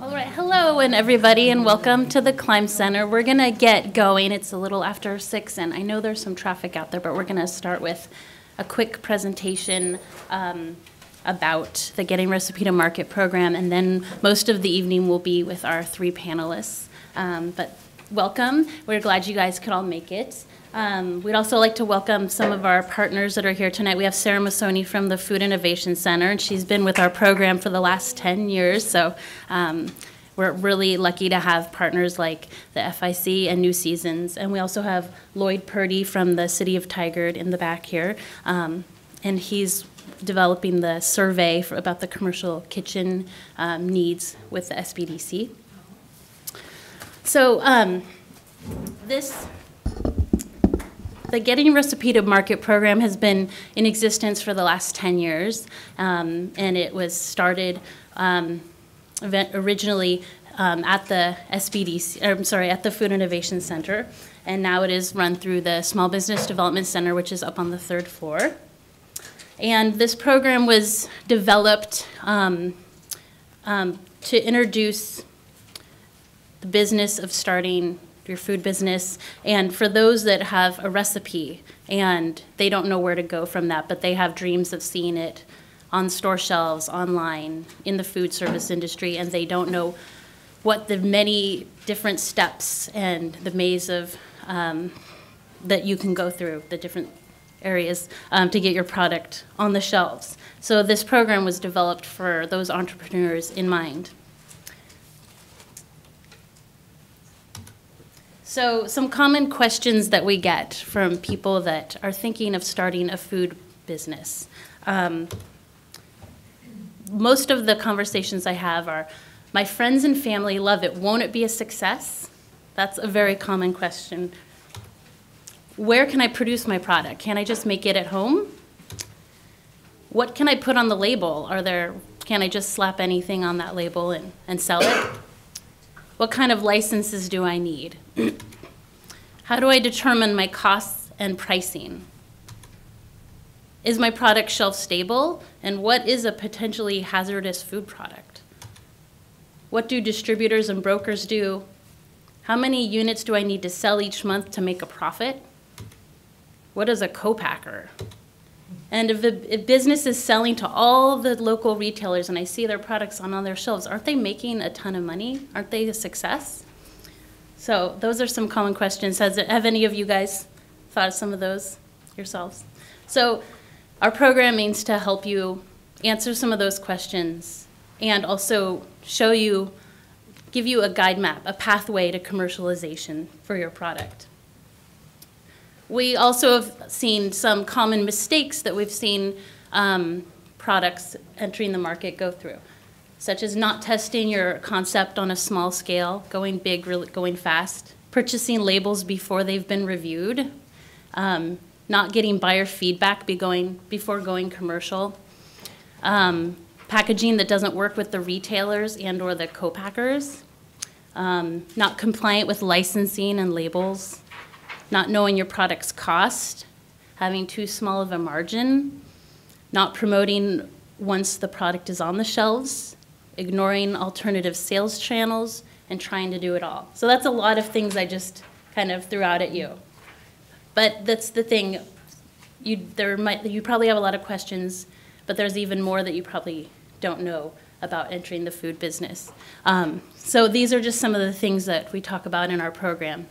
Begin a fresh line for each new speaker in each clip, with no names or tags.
All right, hello and everybody, and welcome to the Climb Center. We're gonna get going. It's a little after 6, and I know there's some traffic out there, but we're gonna start with a quick presentation about the Getting Recipe to Market program, and then most of the evening will be with our 3 panelists. But welcome. We're glad you guys could all make it. We'd also like to welcome some of our partners that are here tonight. We have Sarah Masoni from the Food Innovation Center, and she's been with our program for the last 10 years. So we're really lucky to have partners like the FIC and New Seasons. And we also have Lloyd Purdy from the City of Tigard in the back here. And he's developing the survey about the commercial kitchen needs with the SBDC. So the Getting Recipe to Market program has been in existence for the last 10 years, and it was started originally at the at the Food Innovation Center, and now it is run through the Small Business Development Center, which is up on the 3rd floor. And this program was developed to introduce the business of starting your food business, and for those that have a recipe and they don't know where to go from that, but they have dreams of seeing it on store shelves, online, in the food service industry, and they don't know what the many different steps and the maze of that you can go through, the different areas to get your product on the shelves. So this program was developed for those entrepreneurs in mind. So some common questions that we get from people that are thinking of starting a food business. Most of the conversations I have are, my friends and family love it. Won't it be a success? That's a very common question. Where can I produce my product? Can I just make it at home? What can I put on the label? Can I just slap anything on that label and sell it? What kind of licenses do I need? How do I determine my costs and pricing? Is my product shelf stable? And what is a potentially hazardous food product? What do distributors and brokers do? How many units do I need to sell each month to make a profit? What is a co-packer? And if business is selling to all the local retailers and I see their products on their shelves, aren't they making a ton of money? Aren't they a success? So those are some common questions. Have any of you guys thought of some of those yourselves? So our program aims to help you answer some of those questions and also give you a guide map, a pathway to commercialization for your product. We also have seen some common mistakes that we've seen products entering the market go through, such as not testing your concept on a small scale, going big, going fast, purchasing labels before they've been reviewed, not getting buyer feedback before going commercial, packaging that doesn't work with the retailers and or the co-packers, not compliant with licensing and labels, not knowing your product's cost, having too small of a margin, not promoting once the product is on the shelves, ignoring alternative sales channels, and trying to do it all. So that's a lot of things I just kind of threw out at you. But that's the thing, you probably have a lot of questions, but there's even more that you probably don't know about entering the food business. So these are just some of the things that we talk about in our program.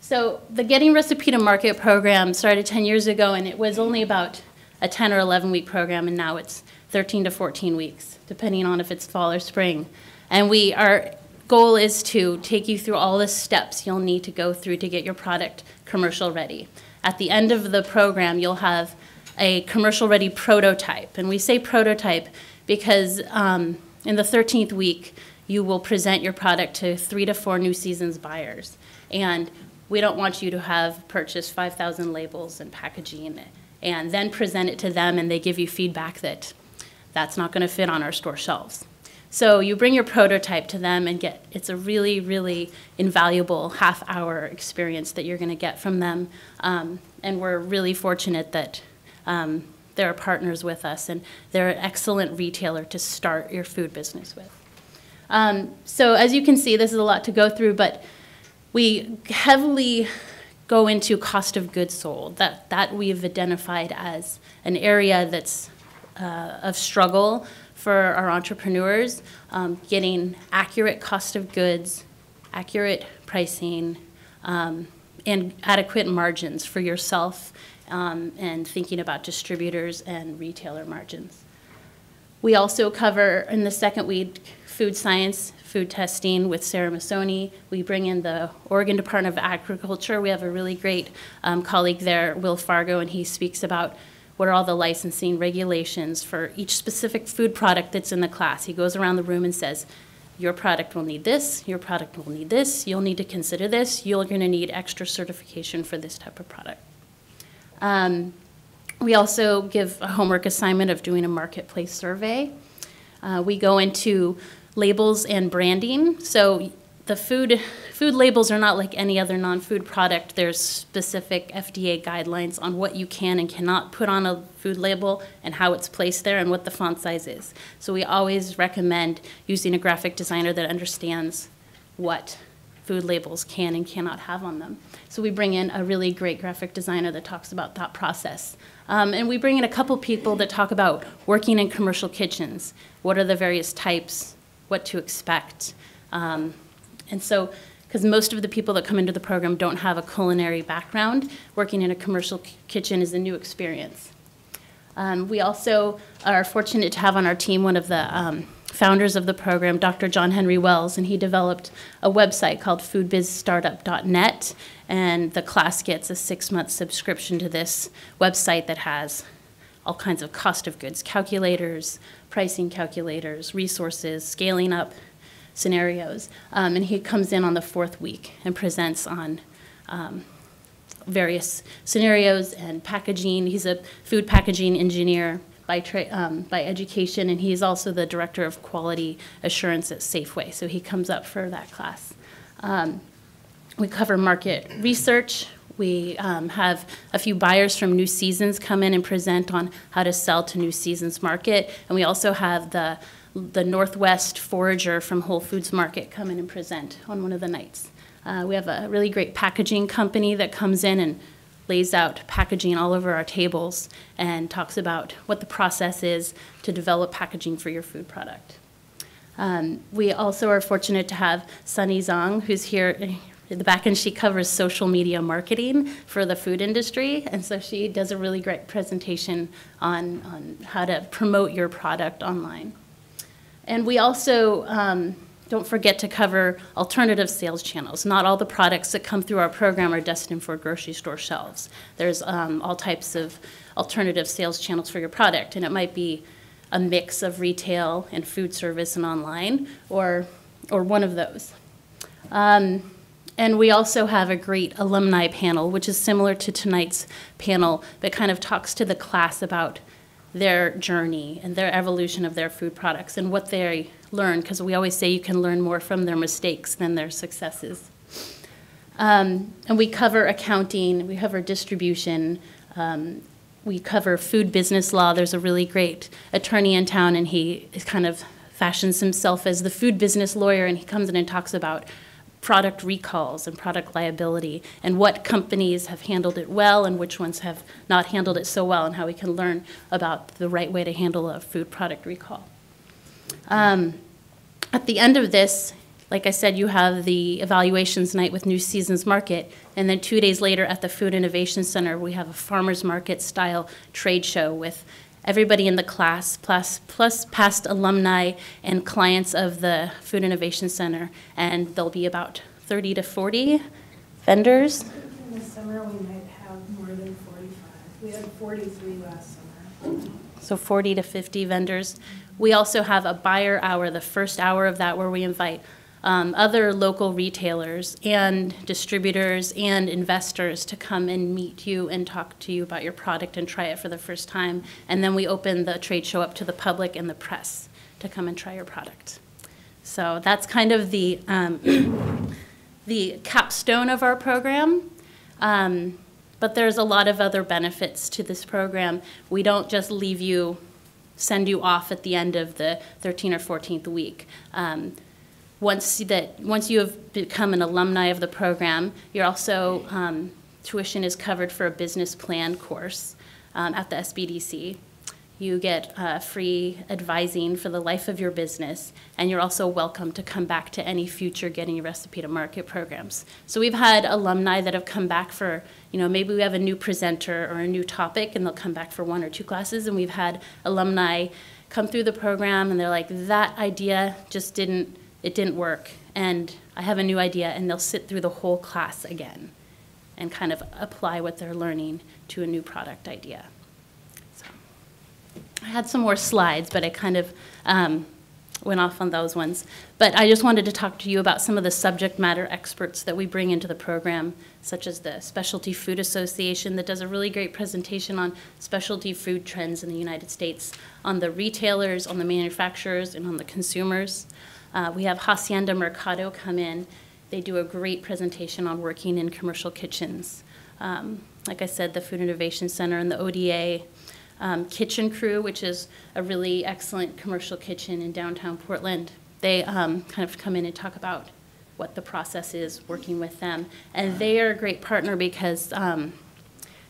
So the Getting Recipe to Market program started 10 years ago, and it was only about a 10 or 11 week program, and now it's 13 to 14 weeks, depending on if it's fall or spring. And our goal is to take you through all the steps you'll need to go through to get your product commercial ready. At the end of the program, you'll have a commercial ready prototype. And we say prototype because in the 13th week, you will present your product to 3 to 4 New Seasons buyers. And we don't want you to have purchased 5,000 labels and packaging and then present it to them and they give you feedback that that's not going to fit on our store shelves. So you bring your prototype to them and it's a really, really invaluable half-hour experience that you're going to get from them. And we're really fortunate that they're partners with us, and they're an excellent retailer to start your food business with. So as you can see, this is a lot to go through, but we heavily go into cost of goods sold. That we've identified as an area that's of struggle for our entrepreneurs, getting accurate cost of goods, accurate pricing, and adequate margins for yourself, and thinking about distributors and retailer margins. We also cover, in the second week, food science, food testing with Sarah Masoni. We bring in the Oregon Department of Agriculture. We have a really great colleague there, Will Fargo, and he speaks about what are all the licensing regulations for each specific food product that's in the class. He goes around the room and says, your product will need this, your product will need this, you'll need to consider this, you're going to need extra certification for this type of product. We also give a homework assignment of doing a marketplace survey. We go into labels and branding. So the food labels are not like any other non-food product. There's specific FDA guidelines on what you can and cannot put on a food label and how it's placed there and what the font size is. So we always recommend using a graphic designer that understands what food labels can and cannot have on them. So we bring in a really great graphic designer that talks about that process. And we bring in a couple people that talk about working in commercial kitchens. What are the various types, what to expect. And so, because most of the people that come into the program don't have a culinary background, working in a commercial kitchen is a new experience. We also are fortunate to have on our team one of the founders of the program, Dr. John Henry Wells, and he developed a website called foodbizstartup.net, and the class gets a 6-month subscription to this website that has all kinds of cost of goods calculators, pricing calculators, resources, scaling up scenarios. And he comes in on the 4th week and presents on various scenarios and packaging. He's a food packaging engineer by education, and he's also the director of quality assurance at Safeway, so he comes up for that class. We cover market research. We have a few buyers from New Seasons come in and present on how to sell to New Seasons Market, and we also have the Northwest Forager from Whole Foods Market come in and present on one of the nights. We have a really great packaging company that comes in and lays out packaging all over our tables and talks about what the process is to develop packaging for your food product. We also are fortunate to have Sunny Zhang, who's here in the back, and she covers social media marketing for the food industry, and so she does a really great presentation on how to promote your product online. And we also don't forget to cover alternative sales channels. Not all the products that come through our program are destined for grocery store shelves. There's all types of alternative sales channels for your product, and it might be a mix of retail and food service and online, or one of those. And we also have a great alumni panel, which is similar to tonight's panel, that kind of talks to the class about their journey and their evolution of their food products and what they learn, because we always say you can learn more from their mistakes than their successes. And we cover accounting, we cover distribution, we cover food business law. There's a really great attorney in town, and he kind of fashions himself as the food business lawyer, and he comes in and talks about product recalls and product liability and what companies have handled it well and which ones have not handled it so well, and how we can learn about the right way to handle a food product recall. At the end of this, like I said, you have the evaluations night with New Seasons Market, and then 2 days later at the Food Innovation Center, we have a farmer's market style trade show with everybody in the class, plus past alumni and clients of the Food Innovation Center, and there'll be about 30 to 40 vendors.
In the summer, we might have more than 45. We had 43 last summer.
So 40 to 50 vendors. We also have a buyer hour, the first hour of that, where we invite other local retailers and distributors and investors to come and meet you and talk to you about your product and try it for the first time. And then we open the trade show up to the public and the press to come and try your product. So that's kind of the capstone of our program. But there's a lot of other benefits to this program. We don't just send you off at the end of the 13th or 14th week. Once you have become an alumni of the program, you're also, tuition is covered for a business plan course at the SBDC. You get free advising for the life of your business, and you're also welcome to come back to any future Getting Your Recipe to Market programs. So we've had alumni that have come back for, maybe we have a new presenter or a new topic, and they'll come back for 1 or 2 classes, and we've had alumni come through the program, and they're like, that idea just didn't work, and I have a new idea, and they'll sit through the whole class again and kind of apply what they're learning to a new product idea. I had some more slides, but I kind of went off on those ones. But I just wanted to talk to you about some of the subject matter experts that we bring into the program, such as the Specialty Food Association that does a really great presentation on specialty food trends in the United States, on the retailers, on the manufacturers, and on the consumers. We have Hacienda Mercado come in. They do a great presentation on working in commercial kitchens. Like I said, the Food Innovation Center and the ODA. Kitchen Crew, which is a really excellent commercial kitchen in downtown Portland. They kind of come in and talk about what the process is working with them. And they are a great partner because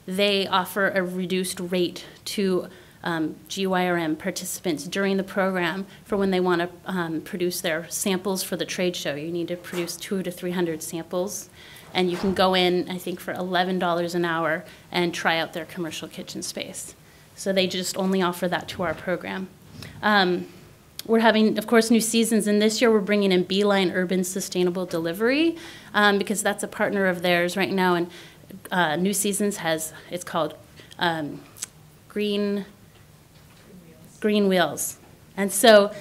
they offer a reduced rate to GYRM participants during the program for when they want to produce their samples for the trade show. You need to produce 200 to 300 samples. And you can go in, I think, for $11 an hour and try out their commercial kitchen space. So they just only offer that to our program. We're having, of course, new seasons, and this year we're bringing in Beeline Urban Sustainable Delivery because that's a partner of theirs right now. And New Seasons it's called Green Wheels. And so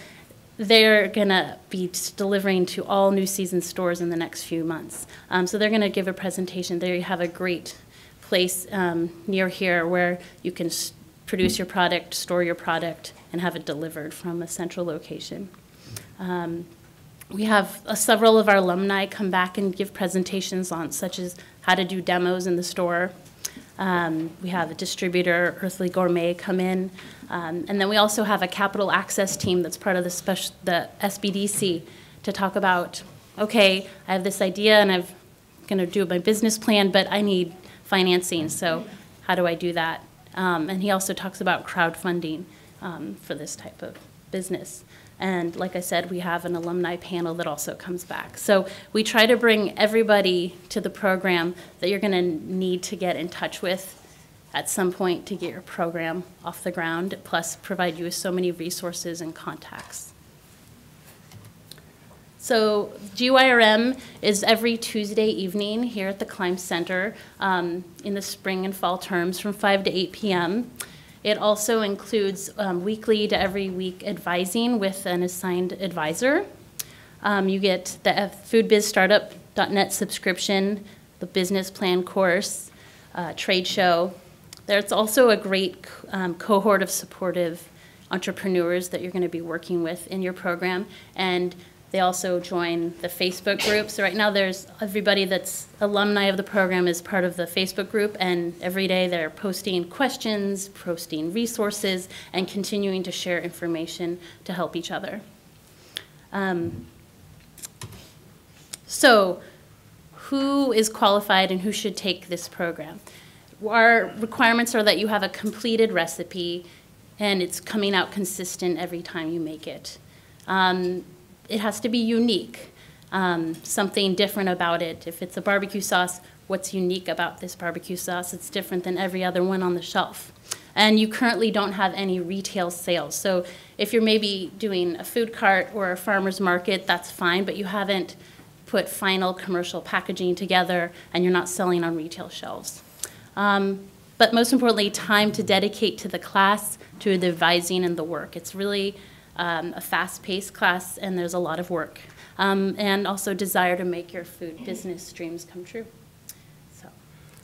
they're going to be delivering to all New Seasons stores in the next few months. So they're going to give a presentation. There you have a great place near here where you can produce your product, store your product, and have it delivered from a central location. We have several of our alumni come back and give presentations on such as how to do demos in the store. We have a distributor, Earthly Gourmet, come in. And then we also have a capital access team that's part of the SBDC to talk about, okay, I have this idea and I'm going to do my business plan, but I need financing, so how do I do that? And he also talks about crowdfunding for this type of business. And like I said, we have an alumni panel that also comes back. So we try to bring everybody to the program that you're going to need to get in touch with at some point to get your program off the ground, plus provide you with so many resources and contacts. So GYRM is every Tuesday evening here at the Climb Center in the spring and fall terms from 5 to 8 p.m. It also includes weekly to every week advising with an assigned advisor. You get the foodbizstartup.net subscription, the business plan course, trade show. There's also a great cohort of supportive entrepreneurs that you're going to be working with in your program, and they also join the Facebook group. So right now there's everybody that's alumni of the program is part of the Facebook group, and every day they're posting questions, posting resources, and continuing to share information to help each other. So who is qualified and who should take this program? Our requirements are that you have a completed recipe and it's coming out consistent every time you make it. It has to be unique, something different about it. If it's a barbecue sauce, what's unique about this barbecue sauce? It's different than every other one on the shelf. And you currently don't have any retail sales. So if you're maybe doing a food cart or a farmer's market, that's fine, but you haven't put final commercial packaging together and you're not selling on retail shelves. But most importantly, time to dedicate to the class, to the advising and the work. It's really a fast-paced class, and there's a lot of work. And also desire to make your food business dreams come true. So,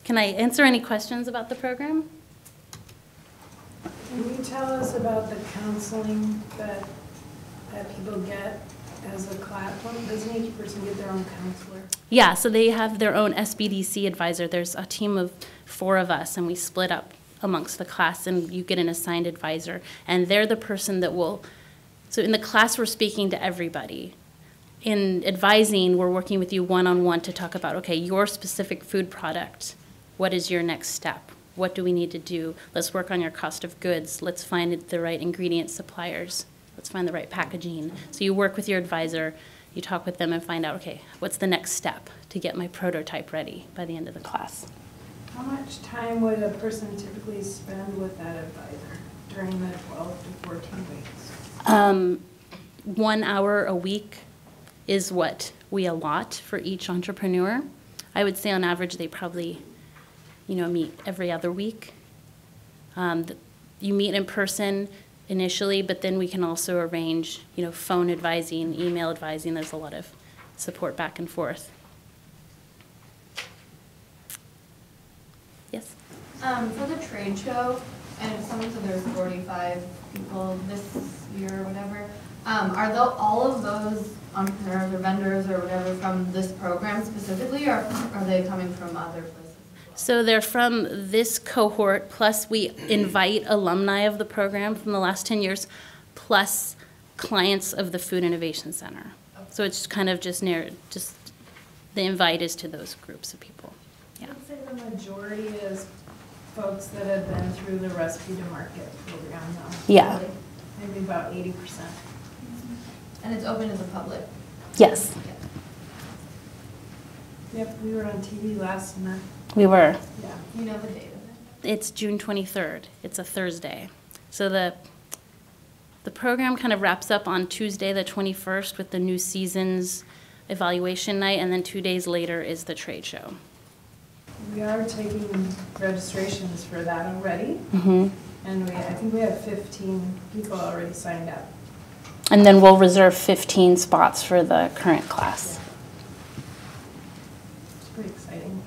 can I answer any questions about the program?
Can you tell us about the counseling that people get as a class? Doesn't each person get their own counselor?
Yeah, so they have their own SBDC advisor. There's a team of 4 of us, and we split up amongst the class, and you get an assigned advisor, and they're the person that will, so in the class, we're speaking to everybody. In advising, we're working with you one-on-one to talk about, okay, your specific food product, what is your next step? What do we need to do? Let's work on your cost of goods. Let's find the right ingredient suppliers. Let's find the right packaging. So you work with your advisor, you talk with them and find out, okay, what's the next step to get my prototype ready by the end of the class?
How much time would a person typically spend with that advisor during the 12 to 14 weeks?
1 hour a week is what we allot for each entrepreneur. I would say on average they probably, meet every other week. You meet in person initially, but then we can also arrange, phone advising, email advising. There's a lot of support back and forth. Yes?
For the trade show, and someone said there's 45 people this year or whatever, are all of those entrepreneurs or vendors or whatever from this program specifically, or are they coming from other places?
So they're from this cohort, plus we invite alumni of the program from the last 10 years, plus clients of the Food Innovation Center. So it's kind of just the invite is to those groups of people. Yeah.
I'd say the majority is folks that have been through the Recipe to Market program though.
Yeah.
Maybe about 80%.
And it's open to the public?
Yes.
Yep, we were on TV last month.
We were.
Yeah.
You know the date of it?
It's June 23rd. It's a Thursday. So the program kind of wraps up on Tuesday the 21st with the new season's evaluation night, and then 2 days later is the trade show.
We are taking registrations for that already.
Mm-hmm.
And I think we have 15 people already signed up.
And then we'll reserve 15 spots for the current class.
It's pretty exciting.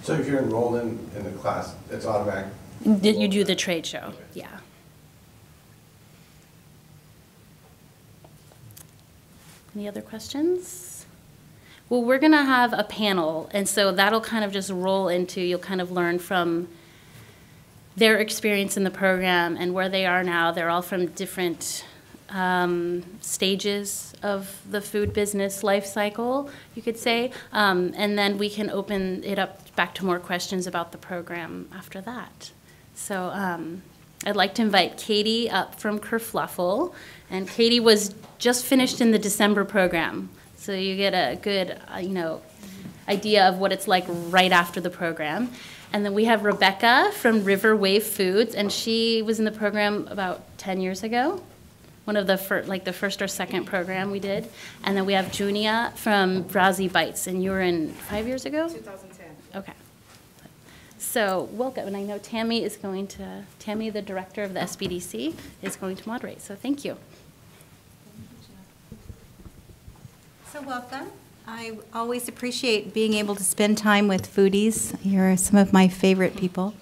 So if you're enrolled in the class, it's automatic?
You do the trade show, yeah. Any other questions? Well, we're going to have a panel, and so that'll kind of just roll into, you'll kind of learn from their experience in the program and where they are now. They're all from different stages of the food business life cycle, you could say. And then we can open it up back to more questions about the program after that. So I'd like to invite Katie up from Kerfluffle. And Katie was just finished in the December program. So you get a good, idea of what it's like right after the program. And then we have Rebecca from River Wave Foods, and she was in the program about 10 years ago. One of the first or second program we did. And then we have Junia from Browsy Bites, and you were in 5 years ago?
2010.
Okay. So welcome, and I know Tammy, the director of the SBDC, is going to moderate, so thank you.
So welcome. I always appreciate being able to spend time with foodies. You're some of my favorite people.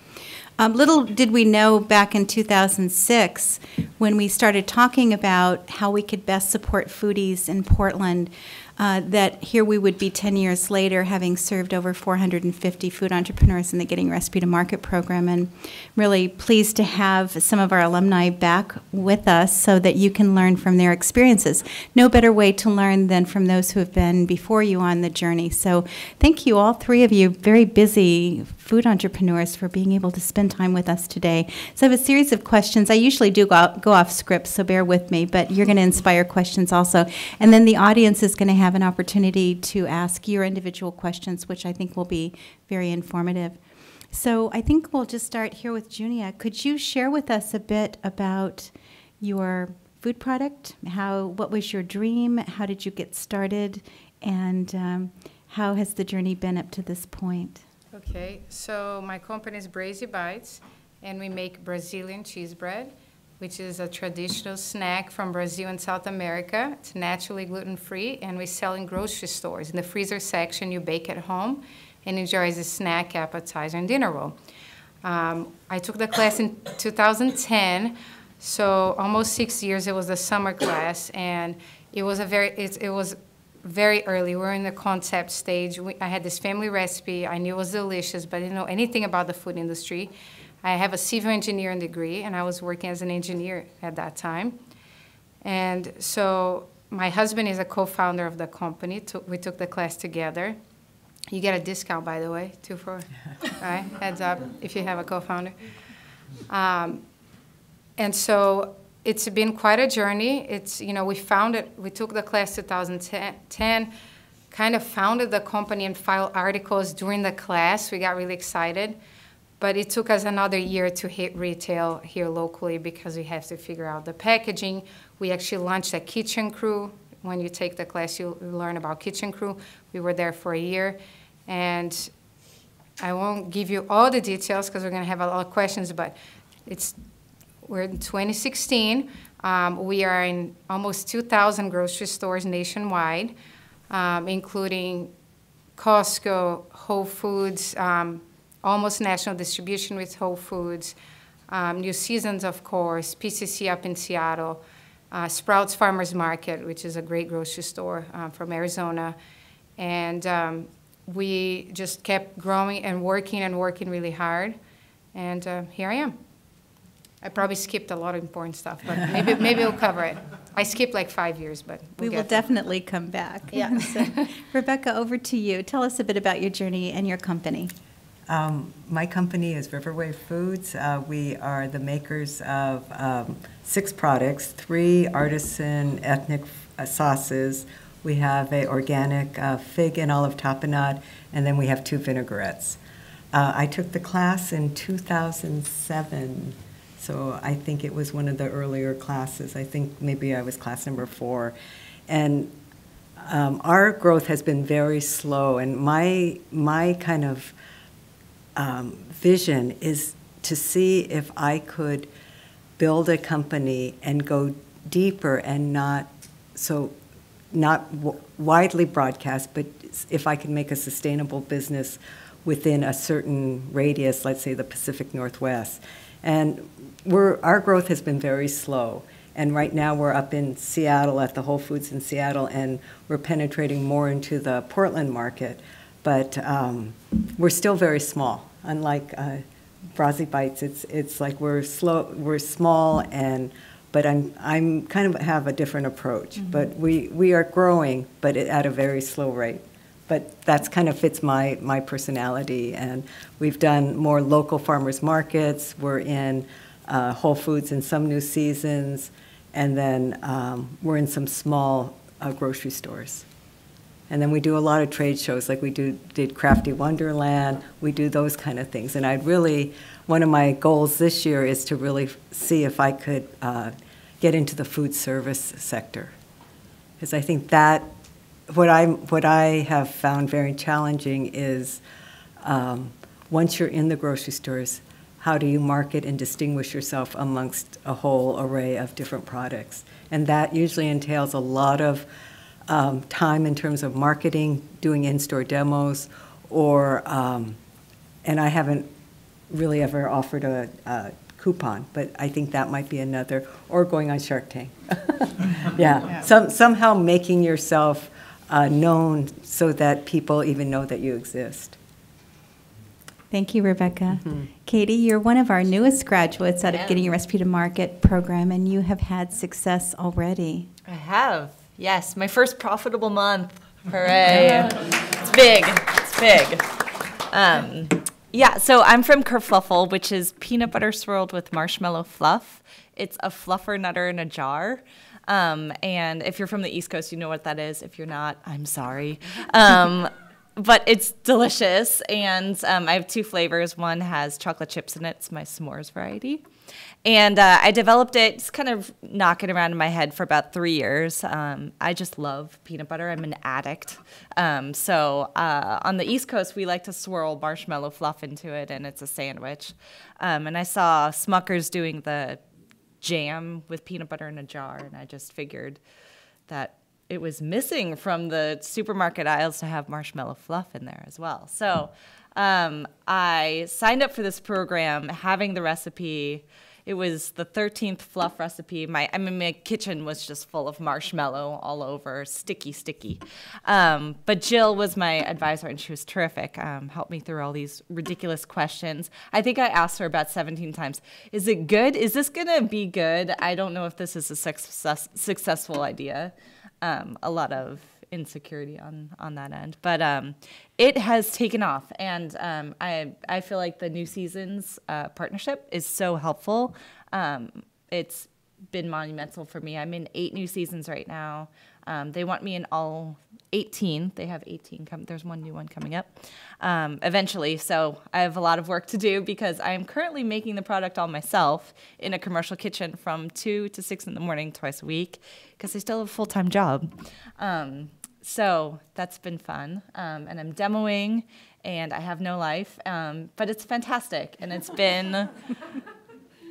Little did we know back in 2006 when we started talking about how we could best support foodies in Portland, that here we would be 10 years later having served over 450 food entrepreneurs in the Getting Recipe to Market program, and really pleased to have some of our alumni back with us so that you can learn from their experiences. No better way to learn than from those who have been before you on the journey. So thank you, all three of you, very busy food entrepreneurs, for being able to spend time with us today. So I have a series of questions. I usually do go off script, so bear with me, but you're going to inspire questions also. And then the audience is going to have an opportunity to ask your individual questions, which I think will be very informative. So I think we'll just start here with Junia. Could you share with us a bit about your food product? What was your dream? How did you get started? And how has the journey been up to this point?
Okay, so my company is Browsy Bites, and we make Brazilian cheese bread, which is a traditional snack from Brazil and South America. It's naturally gluten-free, and we sell in grocery stores. In the freezer section, you bake at home and enjoy as a snack, appetizer, and dinner roll. I took the class in 2010, so almost 6 years. It was a summer class, and it was very early. We were in the concept stage. I had this family recipe. I knew it was delicious, but I didn't know anything about the food industry. I have a civil engineering degree, and I was working as an engineer at that time. And so my husband is a co-founder of the company. We took the class together. You get a discount, by the way, 2 for, all right? Heads up if you have a co-founder. And so it's been quite a journey. It's, you know, we took the class 2010, kind of founded the company and filed articles during the class. We got really excited. But it took us another year to hit retail here locally because we have to figure out the packaging. We actually launched a kitchen crew. When you take the class, you learn about kitchen crew. We were there for a year. And I won't give you all the details because we're going to have a lot of questions, but we're in 2016. We are in almost 2,000 grocery stores nationwide, including Costco, Whole Foods, almost national distribution with Whole Foods, New Seasons, of course, PCC up in Seattle, Sprouts Farmers Market, which is a great grocery store from Arizona. And we just kept growing and working really hard. And here I am. I probably skipped a lot of important stuff, but maybe we'll cover it. I skipped like 5 years, but
We will definitely come back.
Yeah.
So, Rebecca, over to you. Tell us a bit about your journey and your company.
My company is Riverway Foods. We are the makers of 6 products, 3 artisan ethnic sauces. We have an organic fig and olive tapenade, and then we have 2 vinaigrettes. I took the class in 2007, so I think it was one of the earlier classes. I think maybe I was class number 4. And our growth has been very slow, and my kind of vision is to see if I could build a company and go deeper and not widely broadcast, but if I can make a sustainable business within a certain radius, let's say the Pacific Northwest. And our growth has been very slow. And right now we're up in Seattle at the Whole Foods in Seattle, and we're penetrating more into the Portland market. But we're still very small. Unlike Brazi Bites, it's like we're small, but I'm kind of have a different approach. Mm-hmm. But we are growing, but at a very slow rate. But that's kind of fits my personality. And we've done more local farmers markets. We're in Whole Foods in some New Seasons, and then we're in some small grocery stores. And then we do a lot of trade shows, like we did Crafty Wonderland. We do those kind of things. And one of my goals this year is to really see if I could get into the food service sector, because I think that what I have found very challenging is once you're in the grocery stores, how do you market and distinguish yourself amongst a whole array of different products? And that usually entails a lot of time in terms of marketing, doing in-store demos, and I haven't really ever offered a coupon, but I think that might be another, or going on Shark Tank. Yeah. Somehow making yourself known so that people even know that you exist.
Thank you, Rebecca.
Mm-hmm.
Katie, you're one of our newest graduates out of Getting Your Recipe to Market program, and you have had success already.
I have. Yes, my first profitable month. Hooray. It's big. It's big. So I'm from Kerfluffle, which is peanut butter swirled with marshmallow fluff. It's a fluffer nutter in a jar. And if you're from the East Coast, you know what that is. If you're not, I'm sorry. But it's delicious. And I have 2 flavors. One has chocolate chips in it. It's my s'mores variety. And I developed it, just kind of knocking around in my head for about 3 years. I just love peanut butter. I'm an addict. So on the East Coast, we like to swirl marshmallow fluff into it, and it's a sandwich. And I saw Smucker's doing the jam with peanut butter in a jar, and I just figured that it was missing from the supermarket aisles to have marshmallow fluff in there as well. So I signed up for this program, having the recipe It was the 13th fluff recipe. My kitchen was just full of marshmallow all over, sticky. But Jill was my advisor, and she was terrific. Helped me through all these ridiculous questions. I think I asked her about 17 times, is it good? Is this going to be good? I don't know if this is a successful idea. A lot of insecurity on that end, but it has taken off, and I feel like the New Seasons partnership is so helpful. It's been monumental for me. I'm in 8 New Seasons right now. They want me in all 18. They have 18. There's one new one coming up eventually. So I have a lot of work to do because I am currently making the product all myself in a commercial kitchen from 2 to 6 in the morning twice a week because I still have a full-time job. So that's been fun. And I'm demoing, and I have no life. But it's fantastic, and it's been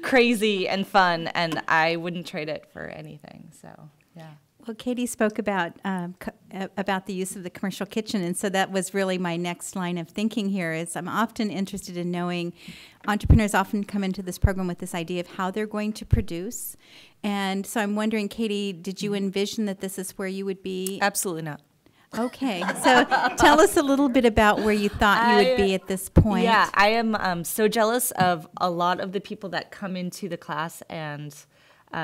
crazy and fun, and I wouldn't trade it for anything. So, yeah.
Well, Katie spoke about the use of the commercial kitchen, and so that was really my next line of thinking here is I'm often interested in knowing, entrepreneurs often come into this program with this idea of how they're going to produce. And so I'm wondering, Katie, did you envision that this is where you would be?
Absolutely not.
Okay, so tell us a little bit about where you thought you would be at this point.
Yeah, I am so jealous of a lot of the people that come into the class, and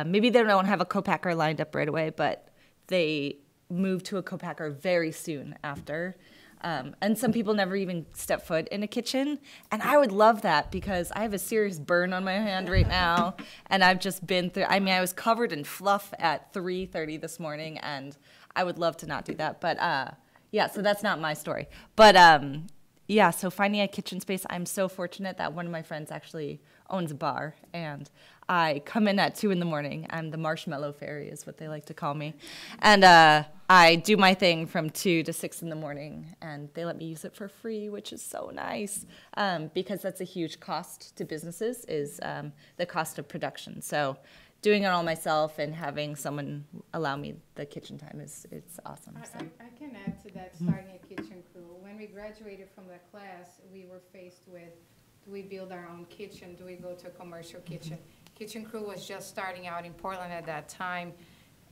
maybe they don't have a co-packer lined up right away, but they move to a co-packer very soon after. And some people never even step foot in a kitchen. And I would love that because I have a serious burn on my hand right now. And I've just been through, I was covered in fluff at 3:30 this morning, and I would love to not do that. But yeah, so that's not my story. But yeah, so finding a kitchen space, I'm so fortunate that one of my friends actually owns a bar, and I come in at 2 in the morning. I'm the marshmallow fairy is what they like to call me. And I do my thing from 2 to 6 in the morning, and they let me use it for free, which is so nice because that's a huge cost to businesses is the cost of production. So doing it all myself and having someone allow me the kitchen time it's awesome. So.
I can add to that, starting a kitchen crew. When we graduated from the class, we were faced with, do we build our own kitchen? Do we go to a commercial kitchen? Kitchen crew was just starting out in Portland at that time.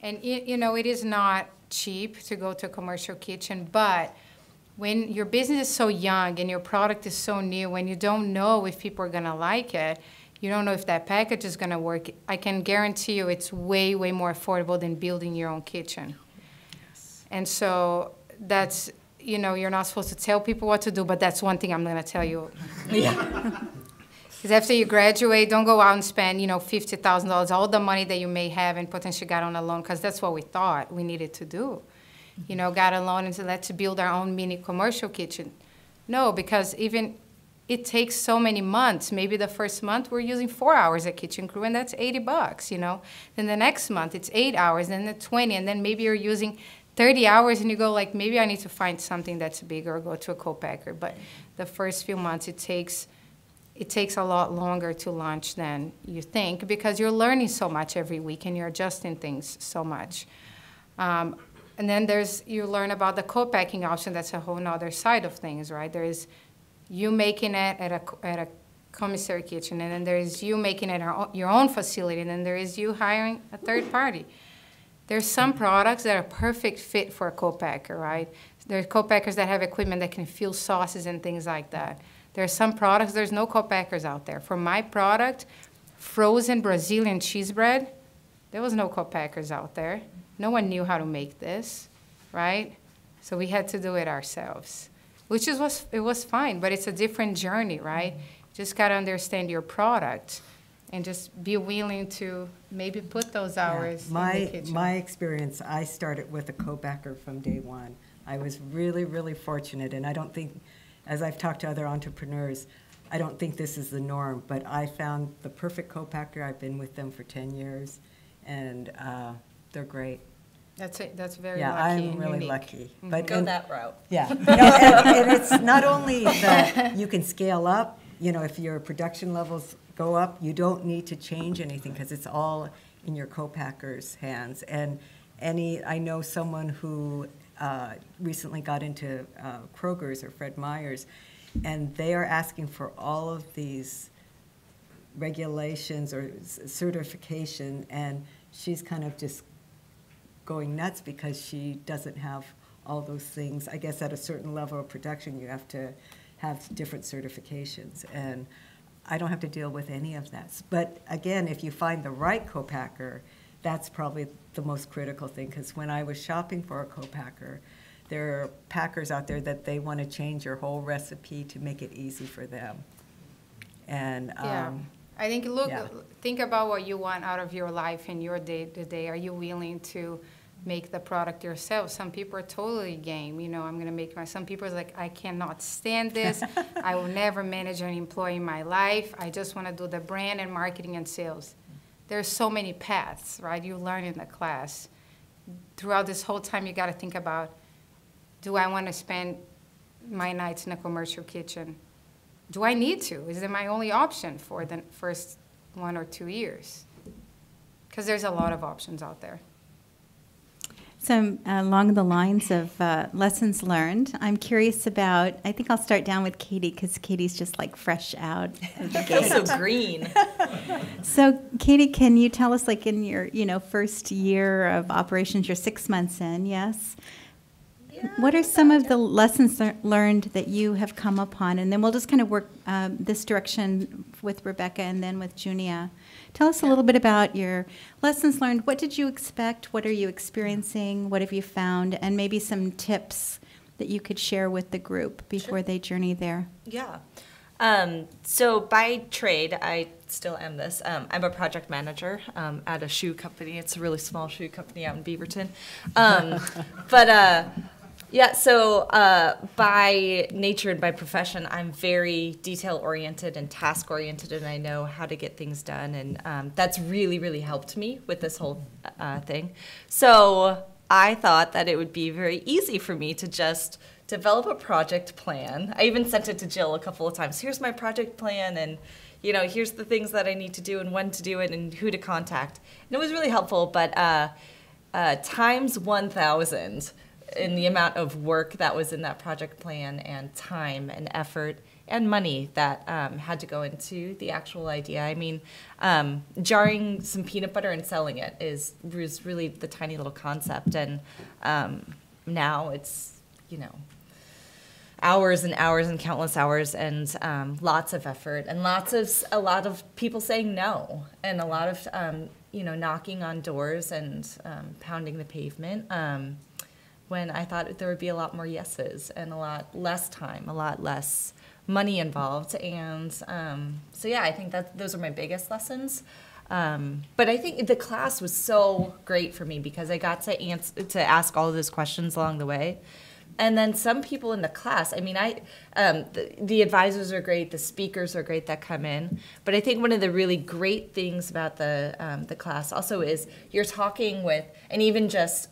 And it is not cheap to go to a commercial kitchen, but when your business is so young and your product is so new, when you don't know if people are gonna like it, you don't know if that package is gonna work, I can guarantee you it's way, way more affordable than building your own kitchen. Yes. And so that's, you're not supposed to tell people what to do, but that's one thing I'm gonna tell you. Yeah. Because after you graduate, don't go out and spend, $50,000, all the money that you may have and potentially got on a loan, because that's what we thought we needed to do. Got a loan and said, let's build our own mini commercial kitchen. No, because even it takes so many months. Maybe the first month we're using 4 hours at Kitchen Crew, and that's $80, Then the next month it's 8 hours, then the 20, and then maybe you're using 30 hours and you go like, maybe I need to find something that's bigger or go to a co-packer. But the first few months it takes a lot longer to launch than you think because you're learning so much every week and you're adjusting things so much. And then you learn about the co-packing option. That's a whole nother side of things, right? There is you making it at a commissary kitchen, and then there is you making it at your own facility, and then there is you hiring a third party. There's some products that are perfect fit for a co-packer, right? There are co-packers that have equipment that can fill sauces and things like that. There are some products, there's no co-packers out there. For my product, frozen Brazilian cheese bread, there was no co-packers out there. No one knew how to make this, right? So we had to do it ourselves, which it was fine, but it's a different journey, right? Just got to understand your product and just be willing to maybe put those hours in the kitchen.
My experience, I started with a co-packer from day one. I was really, really fortunate, and I don't think, as I've talked to other entrepreneurs, I don't think this is the norm, but I found the perfect co-packer. I've been with them for 10 years, and they're great.
That's it. That's very
lucky.
Yeah,
I'm really lucky.
But go that route.
Yeah. And it's not only that you can scale up, if your production levels go up, you don't need to change anything because it's all in your co-packer's hands. And I know someone who recently got into Kroger's or Fred Meyer's, and they are asking for all of these regulations or certification, and she's kind of just going nuts because she doesn't have all those things. I guess at a certain level of production, you have to have different certifications, and I don't have to deal with any of that. But again, if you find the right co-packer, that's probably the most critical thing, because when I was shopping for a co-packer, there are packers out there that they want to change your whole recipe to make it easy for them. And
Yeah. I think,
yeah.
think about what you want out of your life and your day-to-day. Are you willing to make the product yourself? Some people are totally game. You know, I'm going to make some people are like, I cannot stand this. I will never manage an employee in my life. I just want to do the brand and marketing and sales. There's so many paths, right? You learn in the class. Throughout this whole time, you got to think about, do I want to spend my nights in a commercial kitchen? Do I need to? Is it my only option for the first 1 or 2 years? Because there's a lot of options out there.
So along the lines of lessons learned, I'm curious about, I think I'll start down with Katie, because Katie's just like fresh out of the gate.
So green.
So Katie, can you tell us, like in your first year of operations, you're 6 months in, yes? What are some of the lessons learned that you have come upon? And then we'll just kind of work this direction with Rebecca and then with Junia. Tell us a little bit about your lessons learned. What did you expect? What are you experiencing? What have you found? And maybe some tips that you could share with the group before they journey there.
Yeah. So by trade, I still am this. I'm a project manager at a shoe company. It's a really small shoe company out in Beaverton. Yeah, so by nature and by profession, I'm very detail-oriented and task-oriented, and I know how to get things done, and that's really, really helped me with this whole thing. So I thought that it would be very easy for me to just develop a project plan. I even sent it to Jill a couple of times. Here's my project plan, and here's the things that I need to do and when to do it and who to contact. And it was really helpful, but times 1,000 in the amount of work that was in that project plan, and time and effort and money that had to go into the actual idea. I mean, jarring some peanut butter and selling it was really the tiny little concept, and now it's, hours and hours and countless hours, and lots of effort, and a lot of people saying no, and a lot of knocking on doors and pounding the pavement. When I thought there would be a lot more yeses and a lot less time, a lot less money involved. And so yeah, I think that those are my biggest lessons. But I think the class was so great for me because I got to ask all of those questions along the way. And then some people in the class, I mean, the advisors are great, the speakers are great that come in. But I think one of the really great things about the class also is you're talking with, and even just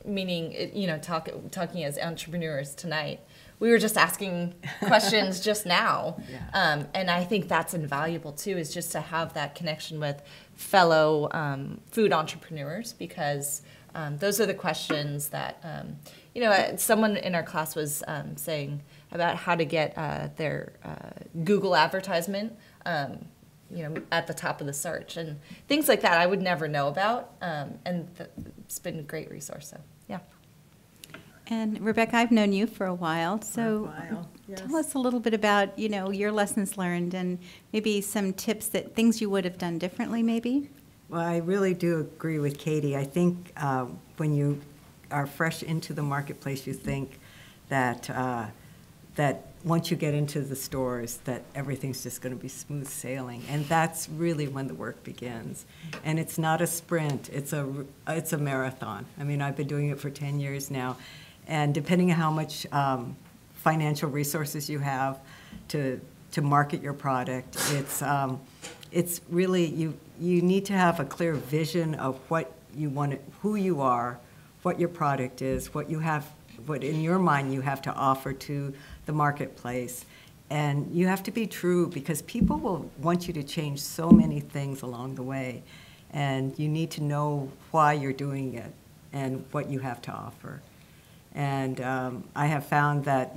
meaning, talking as entrepreneurs tonight, we were just asking questions just now. Yeah. And I think that's invaluable too, is just to have that connection with fellow food entrepreneurs, because those are the questions that, someone in our class was saying about how to get their Google advertisement, at the top of the search, and things like that I would never know about, and it's been a great resource. So, yeah.
And Rebecca, I've known you for a while, so
yes.
Tell us a little bit about, your lessons learned and maybe some tips things you would have done differently, maybe.
Well, I really do agree with Katie. I think when you are fresh into the marketplace, you think that that once you get into the stores, that everything's just going to be smooth sailing, and that's really when the work begins. And it's not a sprint; it's a marathon. I mean, I've been doing it for 10 years now, and depending on how much financial resources you have to market your product, it's really you need to have a clear vision of what you want, who you are, what your product is, what in your mind you have to offer to the marketplace. And you have to be true, because people will want you to change so many things along the way. And you need to know why you're doing it and what you have to offer. And I have found that,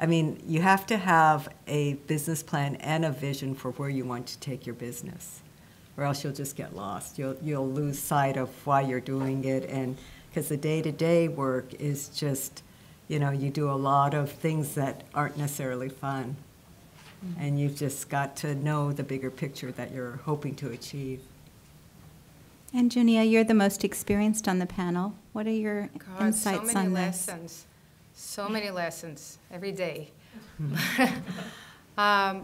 I mean, you have to have a business plan and a vision for where you want to take your business, or else you'll just get lost. You'll lose sight of why you're doing it, and because the day-to-day work is just, you know, you do a lot of things that aren't necessarily fun. And you've just got to know the bigger picture that you're hoping to achieve.
And Junia, you're the most experienced on the panel. What are your
God,
insights
so many
on this?
lessons. So many lessons every day. I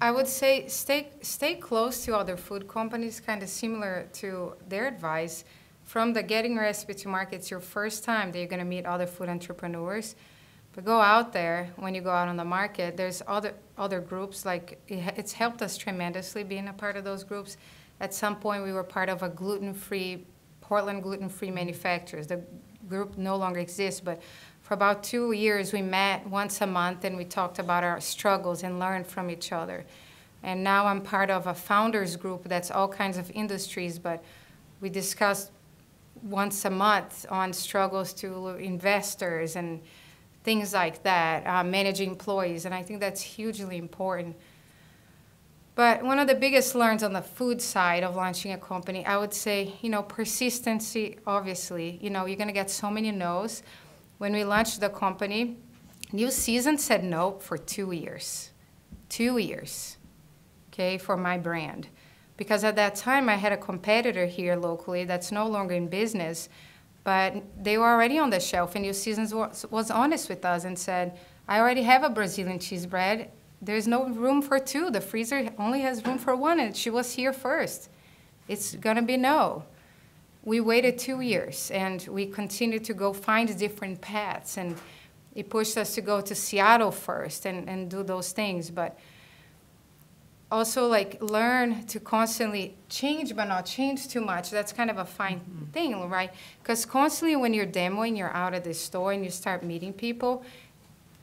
would say stay close to other food companies, kind of similar to their advice. From the getting recipe to market, it's your first time that you're going to meet other food entrepreneurs. But go out there, when you go out on the market, there's other groups, like it's helped us tremendously being a part of those groups. At some point, we were part of a gluten-free, Portland gluten-free manufacturers. The group no longer exists, but for about 2 years, we met once a month and we talked about our struggles and learned from each other. And now I'm part of a founders group that's all kinds of industries, but we discuss once a month on struggles to investors and things like that, managing employees, and I think that's hugely important. But one of the biggest learns on the food side of launching a company, I would say, you know, persistency, obviously. You know, you're going to get so many no's. When we launched the company, New Season said no for 2 years. 2 years, okay, for my brand. Because at that time, I had a competitor here locally that's no longer in business, but they were already on the shelf, and New Seasons was honest with us and said, I already have a Brazilian cheese bread. There's no room for two. The freezer only has room for one, and she was here first. It's going to be no. We waited 2 years, and we continued to go find different paths, and it pushed us to go to Seattle first and do those things. But also, like, learn to constantly change, but not change too much. That's kind of a fine thing, right? Because constantly when you're demoing, you're out at the store and you start meeting people,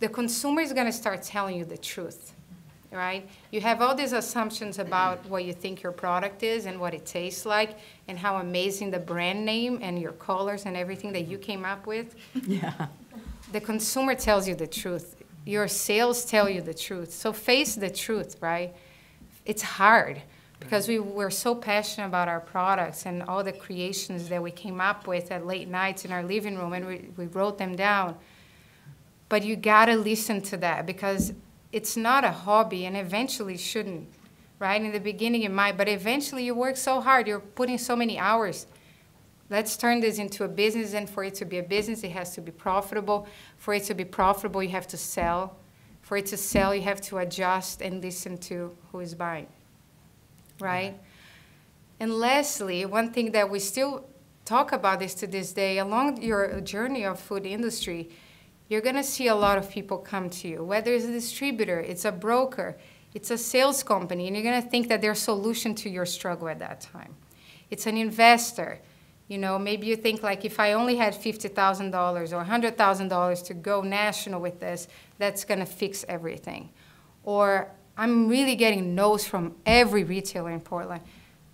the consumer is going to start telling you the truth, right? You have all these assumptions about what you think your product is and what it tastes like and how amazing the brand name and your colors and everything that you came up with.
Yeah.
The consumer tells you the truth. Your sales tell you the truth. So face the truth, right? It's hard because we were so passionate about our products and all the creations that we came up with at late nights in our living room, and we wrote them down. But you gotta listen to that because it's not a hobby, and eventually shouldn't, right? In the beginning it might, but eventually you work so hard, you're putting so many hours. Let's turn this into a business, and for it to be a business, it has to be profitable. For it to be profitable, you have to sell. For it to sell, you have to adjust and listen to who is buying, right? And lastly, one thing that we still talk about this to this day, along your journey of food industry, you're going to see a lot of people come to you, whether it's a distributor, it's a broker, it's a sales company, and you're going to think that they're a solution to your struggle at that time. It's an investor. You know, maybe you think, like, if I only had $50,000 or $100,000 to go national with this, that's going to fix everything. Or I'm really getting no's from every retailer in Portland.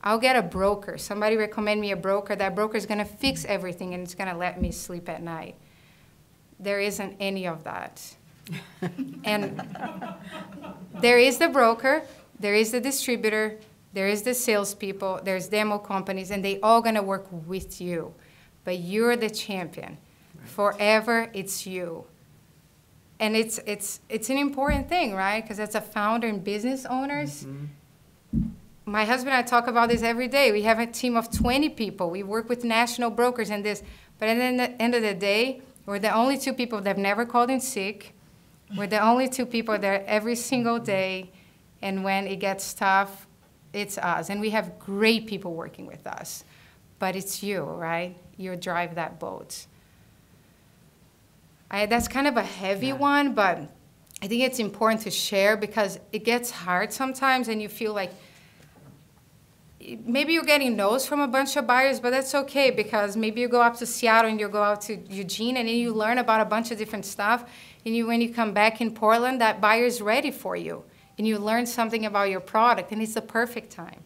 I'll get a broker. Somebody recommend me a broker. That broker is going to fix everything, and it's going to let me sleep at night. There isn't any of that. And there is the broker, there is the distributor, there is the salespeople, there's demo companies, and they all gonna work with you. But you're the champion. Right. Forever, it's you. And it's an important thing, right? Because as a founder and business owners, my husband and I talk about this every day. We have a team of 20 people. We work with national brokers and this. But at the end of the day, we're the only two people that have never called in sick. We're the only two people there every single day. And when it gets tough, it's us. And we have great people working with us. But it's you, right? You drive that boat. That's kind of a heavy one, but I think it's important to share because it gets hard sometimes and you feel like maybe you're getting no's from a bunch of buyers, but that's okay because maybe you go up to Seattle and you go out to Eugene and then you learn about a bunch of different stuff. And when you come back in Portland, that buyer's ready for you. And you learn something about your product, and it's the perfect time.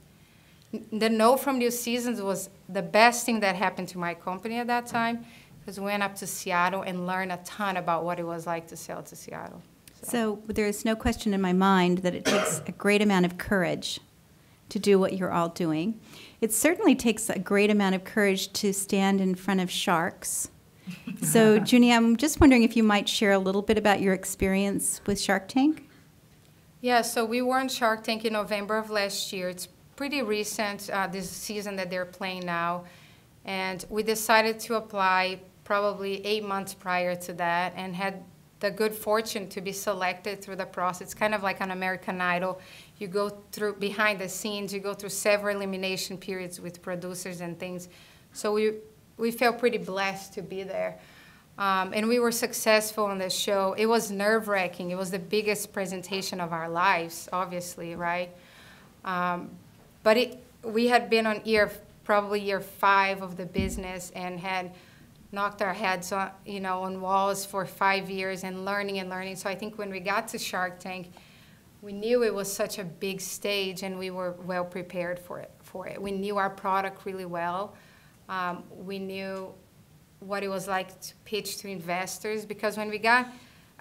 The no from New Seasons was the best thing that happened to my company at that time because we went up to Seattle and learned a ton about what it was like to sell to Seattle.
So there's no question in my mind that it takes a great amount of courage to do what you're all doing. It certainly takes a great amount of courage to stand in front of sharks. So, Junie, I'm just wondering if you might share a little bit about your experience with Shark Tank.
Yeah, so we were on Shark Tank in November of last year. It's pretty recent, this season that they're playing now. And we decided to apply probably 8 months prior to that and had the good fortune to be selected through the process. It's kind of like an American Idol. You go through behind the scenes, you go through several elimination periods with producers and things. So we felt pretty blessed to be there. And we were successful on the show. It was nerve-wracking. It was the biggest presentation of our lives, obviously, right? But we had been on probably year 5 of the business and had knocked our heads on, on walls for 5 years and learning and learning. So I think when we got to Shark Tank, we knew it was such a big stage and we were well prepared for it. We knew our product really well. We knew what it was like to pitch to investors, because when we got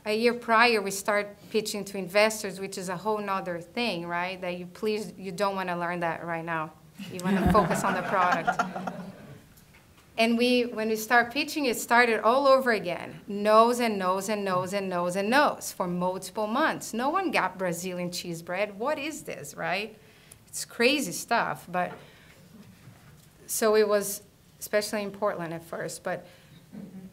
a year prior, we start pitching to investors, which is a whole nother thing, right? That you don't want to learn that right now. You want to focus on the product. And when we start pitching, it started all over again. No's and no's and no's and no's and no's for multiple months. No one got Brazilian cheese bread. What is this, right? It's crazy stuff. But so it was, especially in Portland at first, but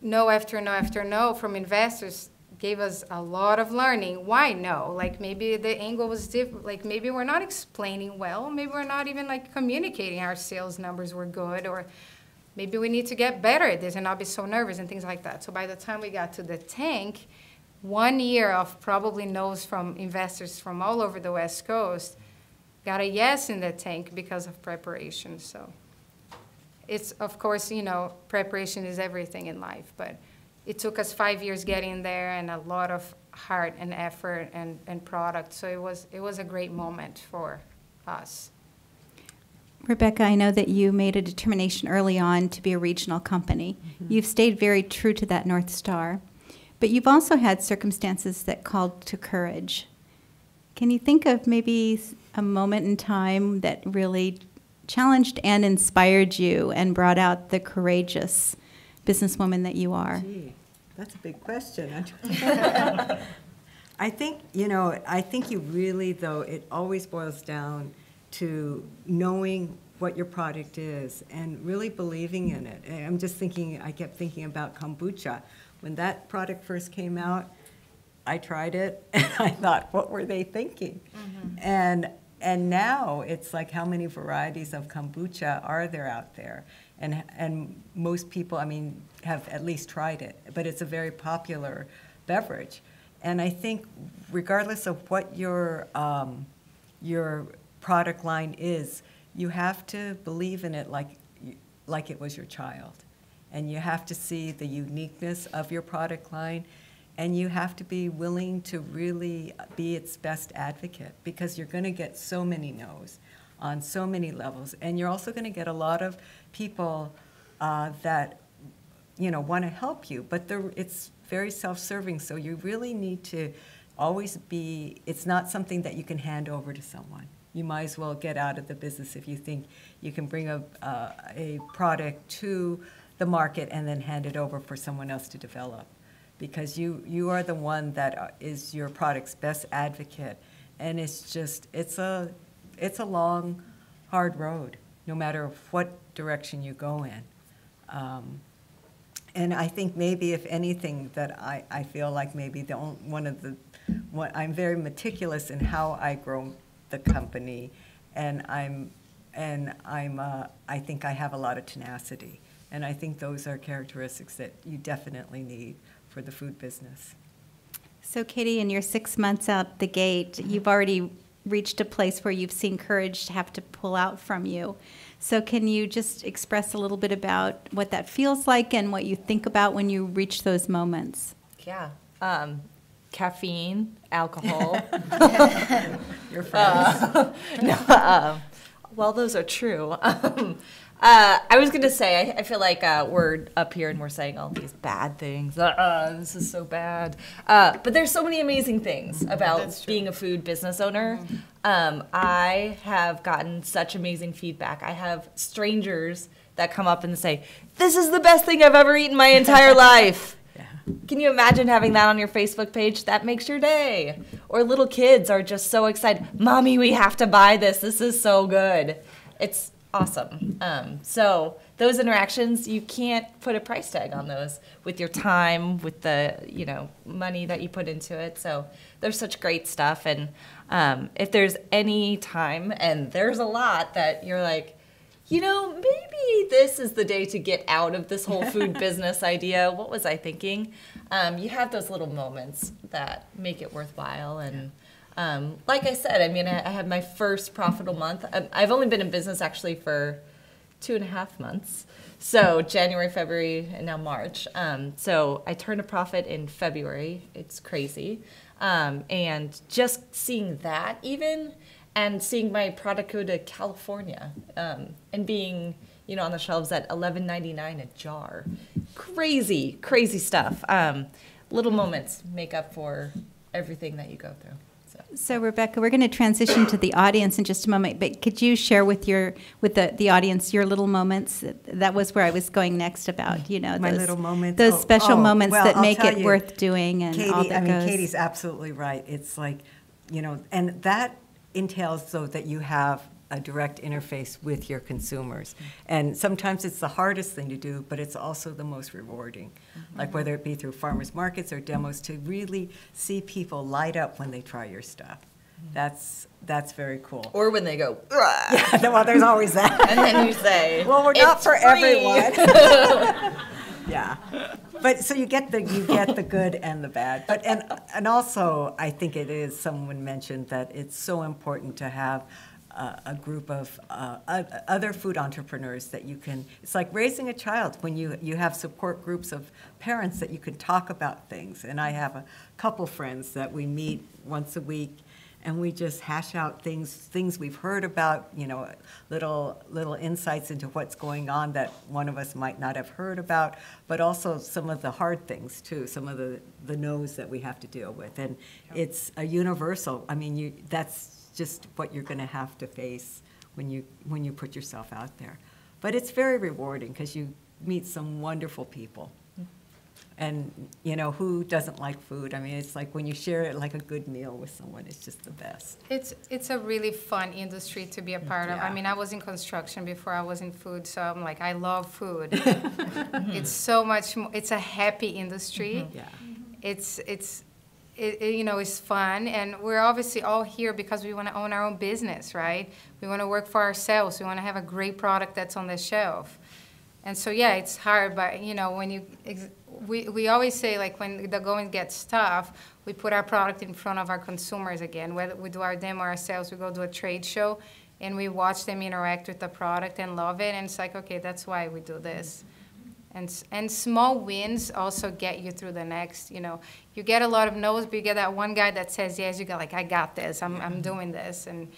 no after no after no from investors gave us a lot of learning. Why no? Like maybe the angle was different. Like maybe we're not explaining well. Maybe we're not even like communicating our sales numbers were good, or maybe we need to get better at this and not be so nervous and things like that. So by the time we got to the tank, 1 year of probably no's from investors from all over the West Coast, got a yes in the tank because of preparation. So it's, of course, preparation is everything in life, but it took us 5 years getting there and a lot of heart and effort and product. So it was a great moment for us.
Rebecca, I know that you made a determination early on to be a regional company. Mm-hmm. You've stayed very true to that North Star, but you've also had circumstances that called to courage. Can you think of maybe a moment in time that really challenged and inspired you and brought out the courageous businesswoman that you are?
Gee, that's a big question. I think you really, though, it always boils down to knowing what your product is and really believing in it. And I kept thinking about kombucha. When that product first came out, I tried it and I thought, what were they thinking? Mm-hmm. And now it's like, how many varieties of kombucha are there out there? And most people, have at least tried it, but it's a very popular beverage. And I think regardless of what your product line is, you have to believe in it like it was your child. And you have to see the uniqueness of your product line, and you have to be willing to really be its best advocate, because you're going to get so many no's on so many levels. And you're also going to get a lot of people that want to help you, but it's very self-serving, so you really need to always be, it's not something that you can hand over to someone. You might as well get out of the business if you think you can bring a product to the market and then hand it over for someone else to develop. Because you are the one that is your product's best advocate. And it's a long, hard road, no matter what direction you go in. And I think maybe, if anything, that I feel like maybe I'm very meticulous in how I grow the company, and I think I have a lot of tenacity, and I think those are characteristics that you definitely need for the food business.
So, Katie, in your 6 months out the gate, you've already reached a place where you've seen courage to have to pull out from you. So can you just express a little bit about what that feels like and what you think about when you reach those moments?
Yeah. Caffeine, alcohol.
Your friends.
Well, those are true. I was gonna say, I feel like we're up here and we're saying all these bad things. This is so bad. But there's so many amazing things about being a food business owner. I have gotten such amazing feedback. I have strangers that come up and say, "This is the best thing I've ever eaten my entire life." Can you imagine having that on your Facebook page? That makes your day. Or little kids are just so excited. "Mommy, we have to buy this. This is so good." It's awesome. So those interactions, you can't put a price tag on those with your time, with the money that you put into it. So there's such great stuff. And if there's any time, and there's a lot, that you're like, maybe this is the day to get out of this whole food business idea. What was I thinking? You have those little moments that make it worthwhile. And like I said, I had my first profitable month. I've only been in business actually for 2.5 months. So January, February, and now March. So I turned a profit in February. It's crazy. And just seeing that even, and seeing my product go to California, and being, on the shelves at $11.99 a jar. Crazy, crazy stuff. Little moments make up for everything that you go through.
So Rebecca, we're going to transition to the audience in just a moment, but could you share with the audience your little moments? That was where I was going next about,
my little moments,
those special moments
well,
that
I'll
make
tell
it
you,
worth doing, and
Katie,
all that goes.
Katie's absolutely right. It's like, and that entails though that you have a direct interface with your consumers. And sometimes it's the hardest thing to do, but it's also the most rewarding. Like whether it be through farmers markets or demos, to really see people light up when they try your stuff. That's very cool.
Or when they go,
yeah, well, there's always that.
And then you say,
well, we're not for
free.
Everyone. Yeah, but so you get the good and the bad. But and also I think it is, someone mentioned that it's so important to have a group of other food entrepreneurs that you can. It's like raising a child when you have support groups of parents that you can talk about things. And I have a couple friends that we meet once a week, and we just hash out things we've heard about, little insights into what's going on that one of us might not have heard about, but also some of the hard things too, some of the no's that we have to deal with. And it's a universal, that's just what you're going to have to face when you put yourself out there. But it's very rewarding because you meet some wonderful people. And, who doesn't like food? It's like when you share it like a good meal with someone, it's just the best.
It's a really fun industry to be a part of.
Yeah.
I was in construction before I was in food, so I'm like, I love food. It's so much more, it's a happy industry.
Yeah.
It's fun, and we're obviously all here because we want to own our own business, right? We want to work for ourselves. We want to have a great product that's on the shelf. And so, yeah, it's hard, but, when we always say, like, when the going gets tough, we put our product in front of our consumers again. Whether we do our demo ourselves, we go to a trade show, and we watch them interact with the product and love it, and it's like, okay, that's why we do this. And small wins also get you through the next, you get a lot of no's, but you get that one guy that says yes, you go like, I got this, I'm doing this. And,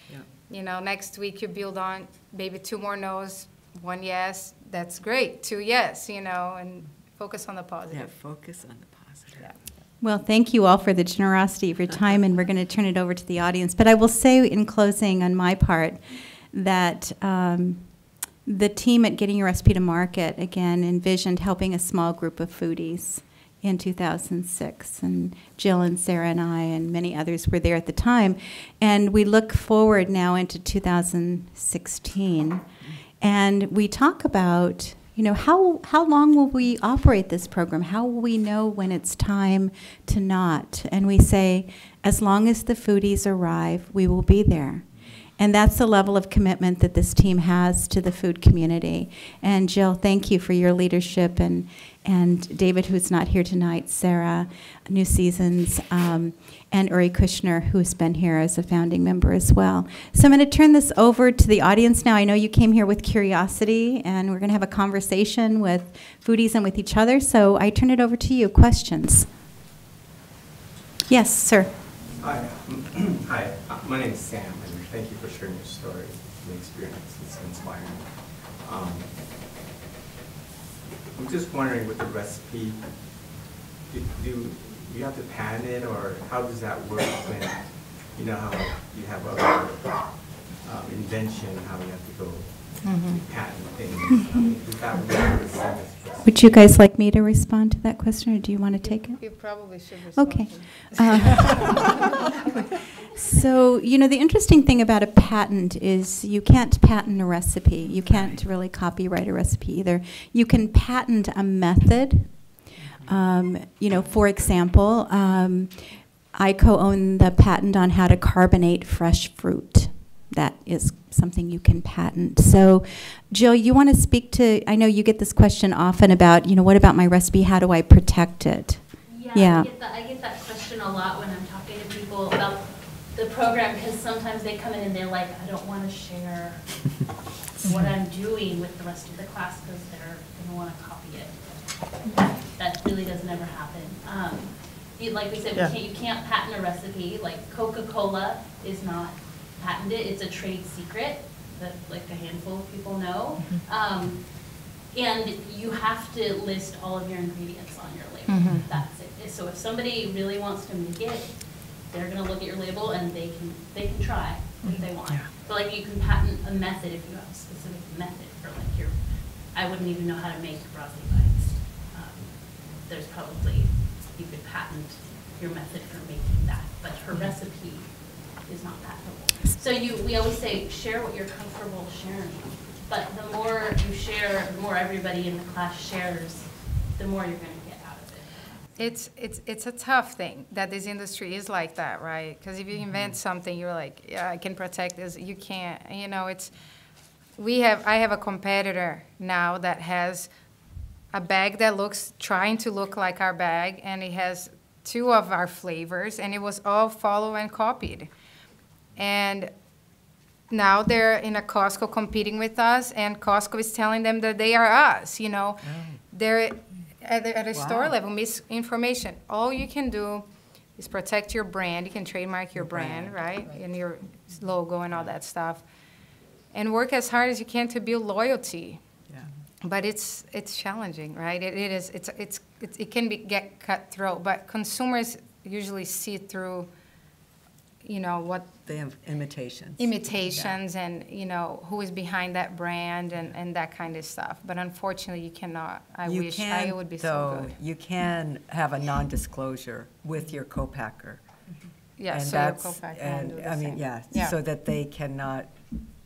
next week you build on maybe 2 more no's, 1 yes, that's great, 2 yes, and focus on the positive.
Yeah, focus on the positive.
Yeah.
Well, thank you all for the generosity of your time, and we're going to turn it over to the audience. But I will say in closing on my part that the team at Getting Your Recipe to Market, again, envisioned helping a small group of foodies in 2006. And Jill and Sarah and I and many others were there at the time. And we look forward now into 2016. And we talk about, how long will we operate this program? How will we know when it's time to not? And we say, as long as the foodies arrive, we will be there. And that's the level of commitment that this team has to the food community. And Jill, thank you for your leadership, and David, who's not here tonight, Sarah, New Seasons, and Uri Kushner, who's been here as a founding member as well. So I'm going to turn this over to the audience now. I know you came here with curiosity, and we're going to have a conversation with foodies and with each other. So I turn it over to you. Questions? Yes, sir.
Hi. My name is Sam, and thank you for sharing your story and experience. It's inspiring. I'm just wondering with the recipe, do you have to patent it, or how does that work when, you know, how you have other invention, how you have to go patent things? Does that work the same as
Would you guys like me to respond to that question, or do you want to take it?
You probably should respond.
Okay. So, you know, the interesting thing about a patent is you can't patent a recipe. You can't really copyright a recipe either. You can patent a method. You know, for example, I co-own the patent on how to carbonate fresh fruit. That is something you can patent. So, Jill, you want to speak to, I know you get this question often about, you know, what about my recipe? How do I protect it?
Yeah. I get that question a lot when I'm talking to people about the program, because sometimes they come in and they're like, I don't want to share what I'm doing with the rest of the class because they're going to want to copy it. That really doesn't ever happen. Like we said, you can't patent a recipe. Like Coca-Cola is not patented. It's a trade secret that like a handful of people know. And you have to list all of your ingredients on your label. That's it. So if somebody really wants to make it, they're going to look at your label and they can try if they want. But like you can patent a method if you have a specific method for like your, I wouldn't even know how to make Brazi bites. There's probably, you could patent your method for making that, but her recipe is not patentable. So we always say share what you're comfortable sharing. But the more you share, the more everybody in the class shares, the more you're going to get out of it.
It's a tough thing that this industry is like that, right? Because if you invent something, you're like, yeah, I can protect this. You can't. You know, I have a competitor now that has a bag that trying to look like our bag, and it has 2 of our flavors, and it was all follow and copied. And now they're in a Costco competing with us, and Costco is telling them that they are us, you know. They're at a store level, misinformation. All you can do is protect your brand. You can trademark your brand, right? And your logo and all that stuff. And work as hard as you can to build loyalty. But it's challenging, right? It can get cutthroat, but consumers usually see through, you know, what
They have imitations.
And, you know, who is behind that brand and that kind of stuff. But unfortunately, you cannot. I wish I would be so good.
You can have a non-disclosure with your co-packer.
Yeah,
And
so your
that's-
co-packer
and,
will do the
I mean,
same.
yeah, so that they cannot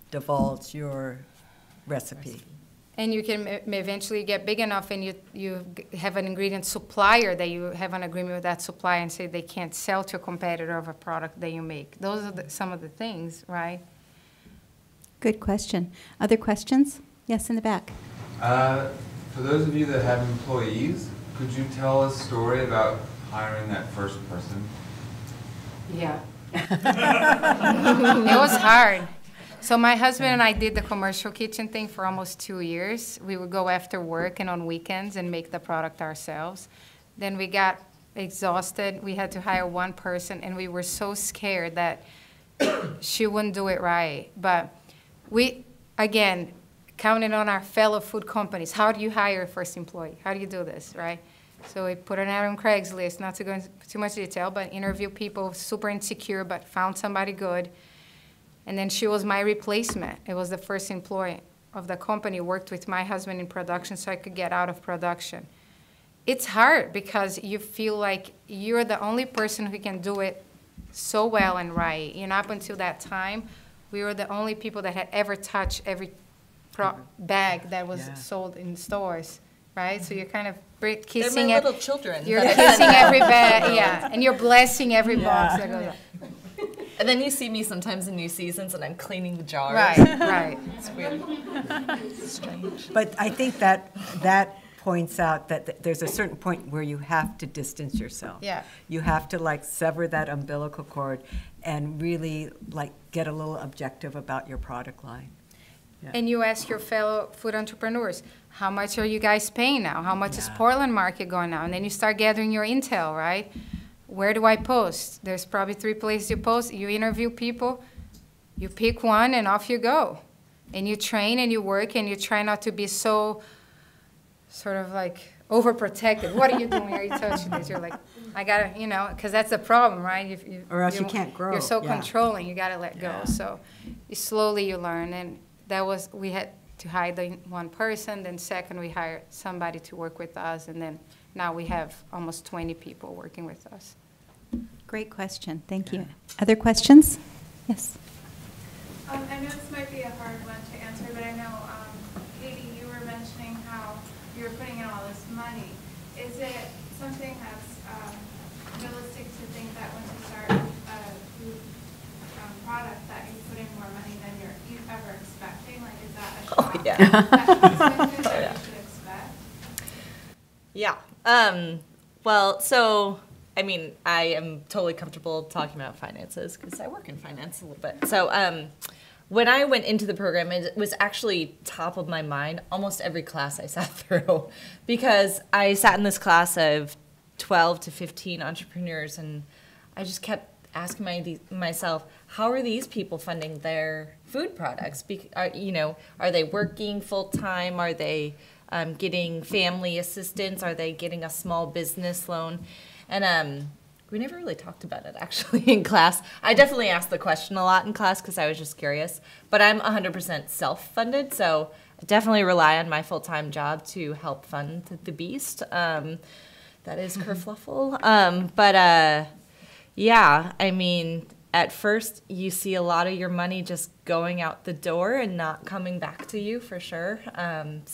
divulge your recipe.
And you can eventually get big enough and you have an ingredient supplier that you have an agreement with that supplier and say they can't sell to a competitor of a product that you make. Those are some of the things, right?
Good question. Other questions? Yes, in the back.
For those of you that have employees, could you tell a story about hiring that first person?
Yeah. It was hard. So my husband and I did the commercial kitchen thing for almost 2 years. We would go after work and on weekends and make the product ourselves. Then we got exhausted. We had to hire one person, and we were so scared that she wouldn't do it right. But we, again, counted on our fellow food companies. How do you hire a first employee? How do you do this, right? So we put an ad on Craigslist, not to go into too much detail, but interview people super insecure, but found somebody good. And then she was my replacement. It was the first employee of the company, worked with my husband in production so I could get out of production. It's hard because you feel like you're the only person who can do it so well and right. You know, up until that time, we were the only people that had ever touched every bag that was sold in stores, right? So you're kind of kissing
They're my little children.
You're kissing every bag, and you're blessing every box that goes up.
And then you see me sometimes in new seasons and I'm cleaning the jars.
Right.
It's weird. It's strange.
But I think that points out that there's a certain point where you have to distance yourself.
Yeah.
You have to like sever that umbilical cord and really like get a little objective about your product line. Yeah.
And you ask your fellow food entrepreneurs, how much are you guys paying now? How much is Portland market going now? And then you start gathering your intel, right? Where do I post? There's probably 3 places you post. You interview people, you pick one, and off you go. And you train and you work and you try not to be so sort of like overprotected. What are you doing? Are you touching this? You're like, I gotta, you know, because that's the problem, right?
Or else you can't grow.
You're so
Yeah.
controlling. You gotta let go.
Yeah.
So slowly you learn, and that was, we had to hire the one person. Then second, we hired somebody to work with us, and then now we have almost 20 people working with us.
Great question. Thank you. Other questions? Yes.
I know this might be a hard one to answer, but I know, Katie, you were mentioning how you were putting in all this money. Is it something that's realistic to think that once you start a food product that you put in more money than you ever expecting? Like, is that a shock?
Oh, yeah.
That you should expect?
Yeah. Well, so, I mean, I am totally comfortable talking about finances because I work in finance a little bit. So, when I went into the program, it was actually top of my mind almost every class I sat through, because I sat in this class of 12 to 15 entrepreneurs, and I just kept asking myself, how are these people funding their food products? Are they working full time? Are they getting family assistance? Are they getting a small business loan? And we never really talked about it, actually, in class. I definitely asked the question a lot in class because I was just curious. But I'm 100% self-funded, so I definitely rely on my full-time job to help fund the beast. That is kerfluffle. Yeah, I mean, at first, you see a lot of your money just going out the door and not coming back to you, for sure. And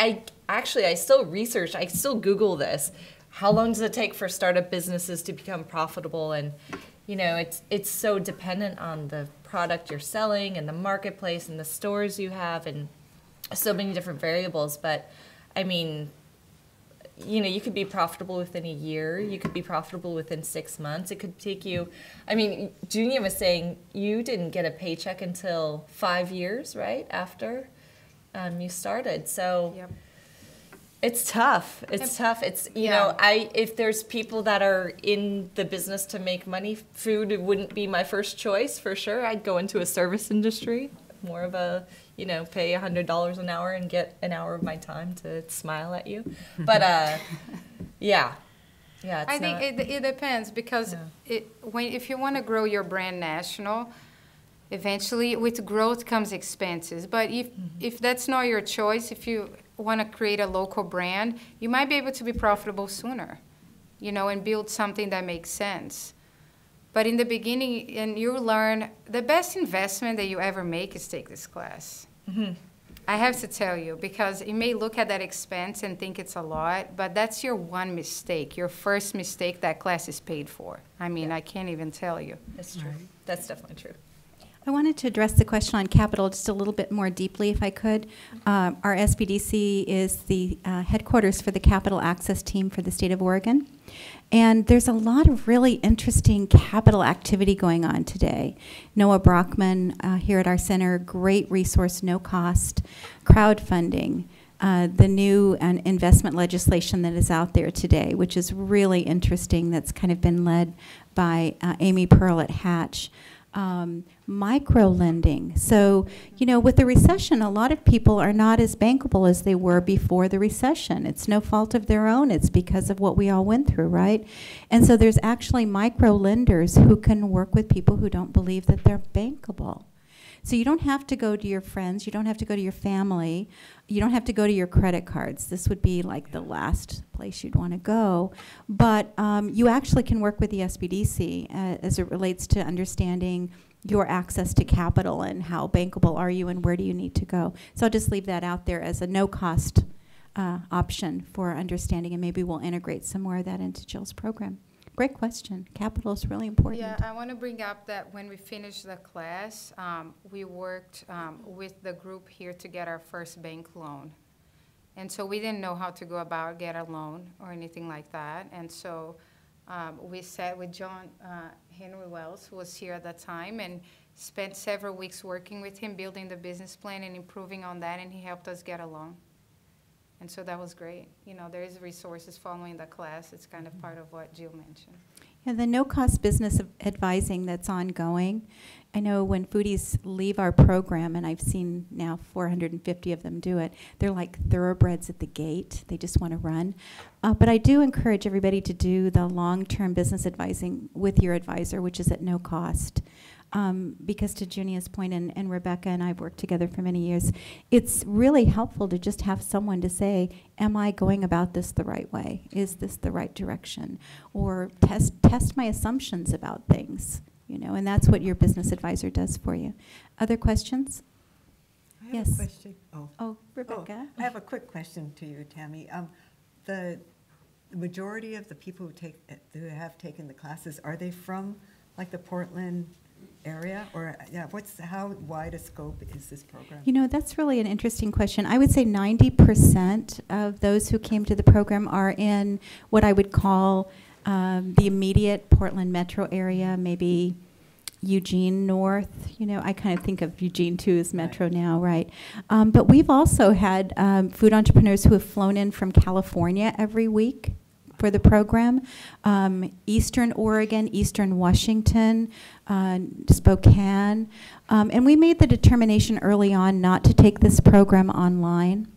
I still research, I still Google this. How long does it take for startup businesses to become profitable? And, it's so dependent on the product you're selling and the marketplace and the stores you have and so many different variables. But, I mean, you could be profitable within a year. You could be profitable within 6 months. It could take you, Junia was saying you didn't get a paycheck until 5 years, right, after you started. So
Yep.
It's tough. It's tough. It's, if there's people that are in the business to make money, food wouldn't be my first choice, for sure. I'd go into a service industry, more of a, pay $100 an hour and get an hour of my time to smile at you. But, yeah. Yeah,
I think it depends, because if you want to grow your brand national, eventually with growth comes expenses. But if that's not your choice, if you want to create a local brand, you might be able to be profitable sooner, and build something that makes sense. But in the beginning, and you learn, the best investment that you ever make is take this class.
Mm-hmm.
I have to tell you, because you may look at that expense and think it's a lot, but that's your one mistake, your first mistake that class is paid for. I can't even tell you.
That's true. That's definitely true.
I wanted to address the question on capital just a little bit more deeply, if I could. Our SBDC is the headquarters for the capital access team for the state of Oregon. And there's a lot of really interesting capital activity going on today. Noah Brockman here at our center, great resource, no cost, crowdfunding, the new investment legislation that is out there today, which is really interesting, that's kind of been led by Amy Pearl at Hatch. Micro lending. So, with the recession, a lot of people are not as bankable as they were before the recession. It's no fault of their own. It's because of what we all went through, right? And so there's actually micro lenders who can work with people who don't believe that they're bankable. So you don't have to go to your friends. You don't have to go to your family. You don't have to go to your credit cards. This would be like the last place you'd want to go. But you actually can work with the SBDC as it relates to understanding your access to capital and how bankable are you and where do you need to go. So I'll just leave that out there as a no-cost option for understanding, and maybe we'll integrate some more of that into Jill's program. Great question. Capital is really important.
Yeah, I want to bring up that when we finished the class, we worked with the group here to get our first bank loan. And so we didn't know how to go about get a loan or anything like that. And so we sat with John Henry Wells, who was here at that time, and spent several weeks working with him, building the business plan and improving on that, and he helped us get a loan. And so that was great. There is resources following the class. It's kind of part of what Jill mentioned.
And the no-cost business advising that's ongoing, I know when foodies leave our program, and I've seen now 450 of them do it, they're like thoroughbreds at the gate. They just want to run. But I do encourage everybody to do the long-term business advising with your advisor, which is at no cost. Because to Junia's point, and Rebecca and I've worked together for many years, it's really helpful to just have someone to say, am I going about this the right way? Is this the right direction? Or test my assumptions about things, you know, and that's what your business advisor does for you. Other questions?
I have
Yes.
a question.
Oh, Rebecca.
I have a quick question to you, Tammy. The majority of the people who have taken the classes, are they from like the Portland area, or how wide a scope is this program?
You know, that's really an interesting question. I would say 90% of those who came to the program are in what I would call the immediate Portland metro area, maybe Eugene North. You know, I kind of think of Eugene too as metro now, right? But we've also had food entrepreneurs who have flown in from California every week for the program, Eastern Oregon, Eastern Washington, Spokane. And we made the determination early on not to take this program online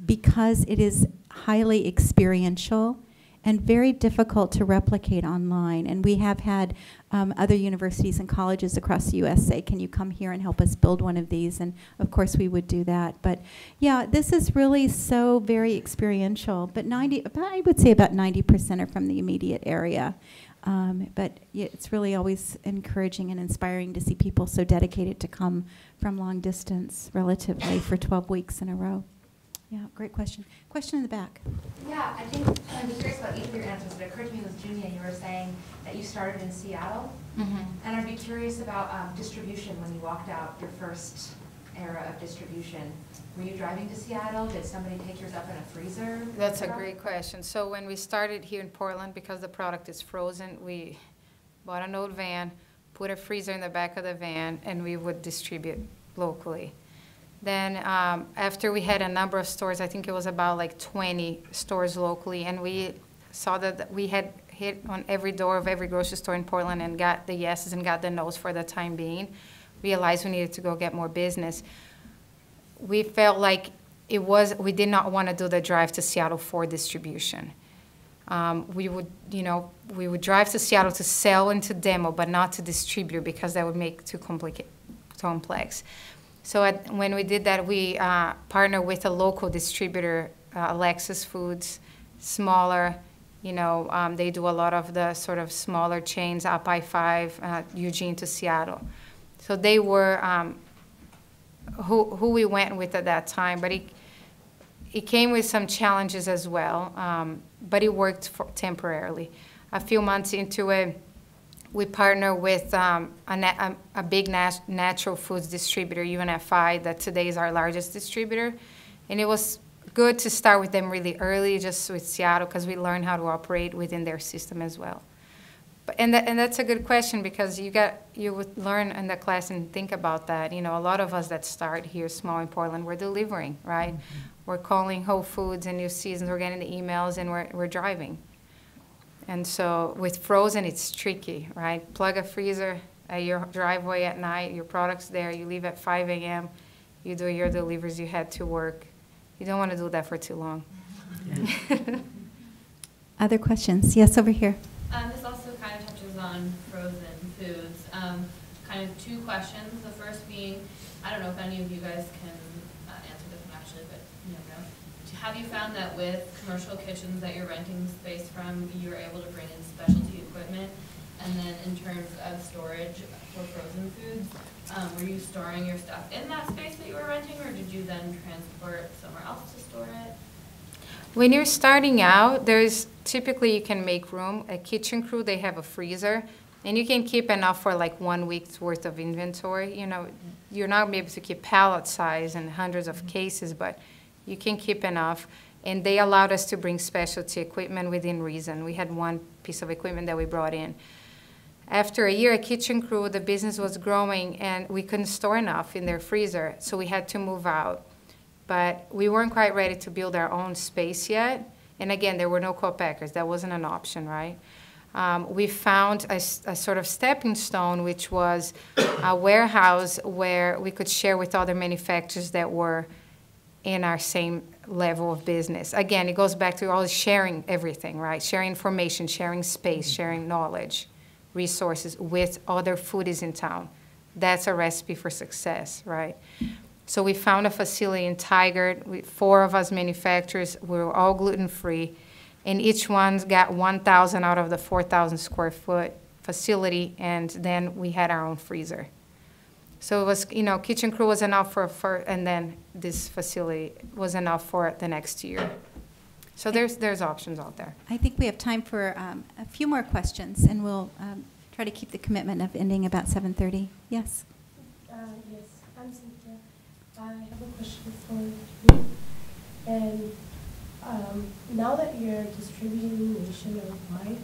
because it is highly experiential and very difficult to replicate online. And we have had other universities and colleges across the U.S. say, can you come here and help us build one of these? And of course we would do that. But yeah, this is really so very experiential. But I would say about 90% are from the immediate area. But yeah, it's really always encouraging and inspiring to see people so dedicated to come from long distance relatively for 12 weeks in a row. Yeah, great question. Question in the back.
Yeah, I think I'm just curious about each of your answers. It occurred to me with Junia, you were saying that you started in Seattle. And I'd be curious about distribution when you walked out your first era of distribution. Were you driving to Seattle? Did somebody take yours up in a freezer?
That's a great question. So when we started here in Portland, because the product is frozen, we bought an old van, put a freezer in the back of the van, and we would distribute locally. Then after we had a number of stores, I think it was about like 20 stores locally, and we saw that we had hit on every door of every grocery store in Portland and got the yeses and got the nos for the time being, realized we needed to go get more business. We felt like we did not want to do the drive to Seattle for distribution. We would drive to Seattle to sell and to demo, but not to distribute because that would make too complex. So when we did that, we partnered with a local distributor, Alexis Foods, smaller. You know, they do a lot of the sort of smaller chains, up I-5, Eugene to Seattle. So they were who we went with at that time, but it came with some challenges as well, but it worked temporarily. A few months into it, we partner with a big natural foods distributor, UNFI, that today is our largest distributor. And it was good to start with them really early, just with Seattle, because we learned how to operate within their system as well. And that's a good question, because you would learn in the class and think about that. You know, a lot of us that start here small in Portland, we're delivering, right? We're calling Whole Foods and New Seasons, we're getting the emails, and we're driving. And so with frozen, it's tricky, right? Plug a freezer at your driveway at night, your product's there, you leave at 5 a.m., you do your deliveries, you head to work. You don't want to do that for too long.
Other questions? Yes, over here.
This also kind of touches on frozen foods. Kind of two questions. The first being, I don't know if any of you guys can answer this one actually, but you never know. Have you found that with commercial kitchens that you're renting space from, you're able to bring in specialty equipment? And then in terms of storage for frozen foods, were you storing your stuff in that space that you were renting, or did you then transport somewhere else to store it?
When you're starting out, typically you can make room. A kitchen crew, they have a freezer, and you can keep enough for like 1 week's worth of inventory. You know, you're not going to be able to keep pallet size and hundreds of cases, but you can keep enough. And they allowed us to bring specialty equipment within reason. We had one piece of equipment that we brought in. After a year, a kitchen crew, the business was growing, and we couldn't store enough in their freezer, so we had to move out. But we weren't quite ready to build our own space yet. And again, there were no co-packers. That wasn't an option, right? we found a sort of stepping stone, which was a warehouse where we could share with other manufacturers that were in our same level of business. Again, it goes back to always sharing everything, right? Sharing information, sharing space, sharing knowledge, resources with other foodies in town. That's a recipe for success, right? So we found a facility in Tigard. 4 of us manufacturers. We were all gluten-free. And each one's got 1,000 out of the 4,000 square foot facility, and then we had our own freezer. So it was, Kitchen Crew was enough for and then this facility was enough for the next year. So there's options out there.
I think we have time for a few more questions, and we'll try to keep the commitment of ending about 7:30. Yes?
Yes, I'm Cynthia. I have a question for you. And now that you're distributing nationwide,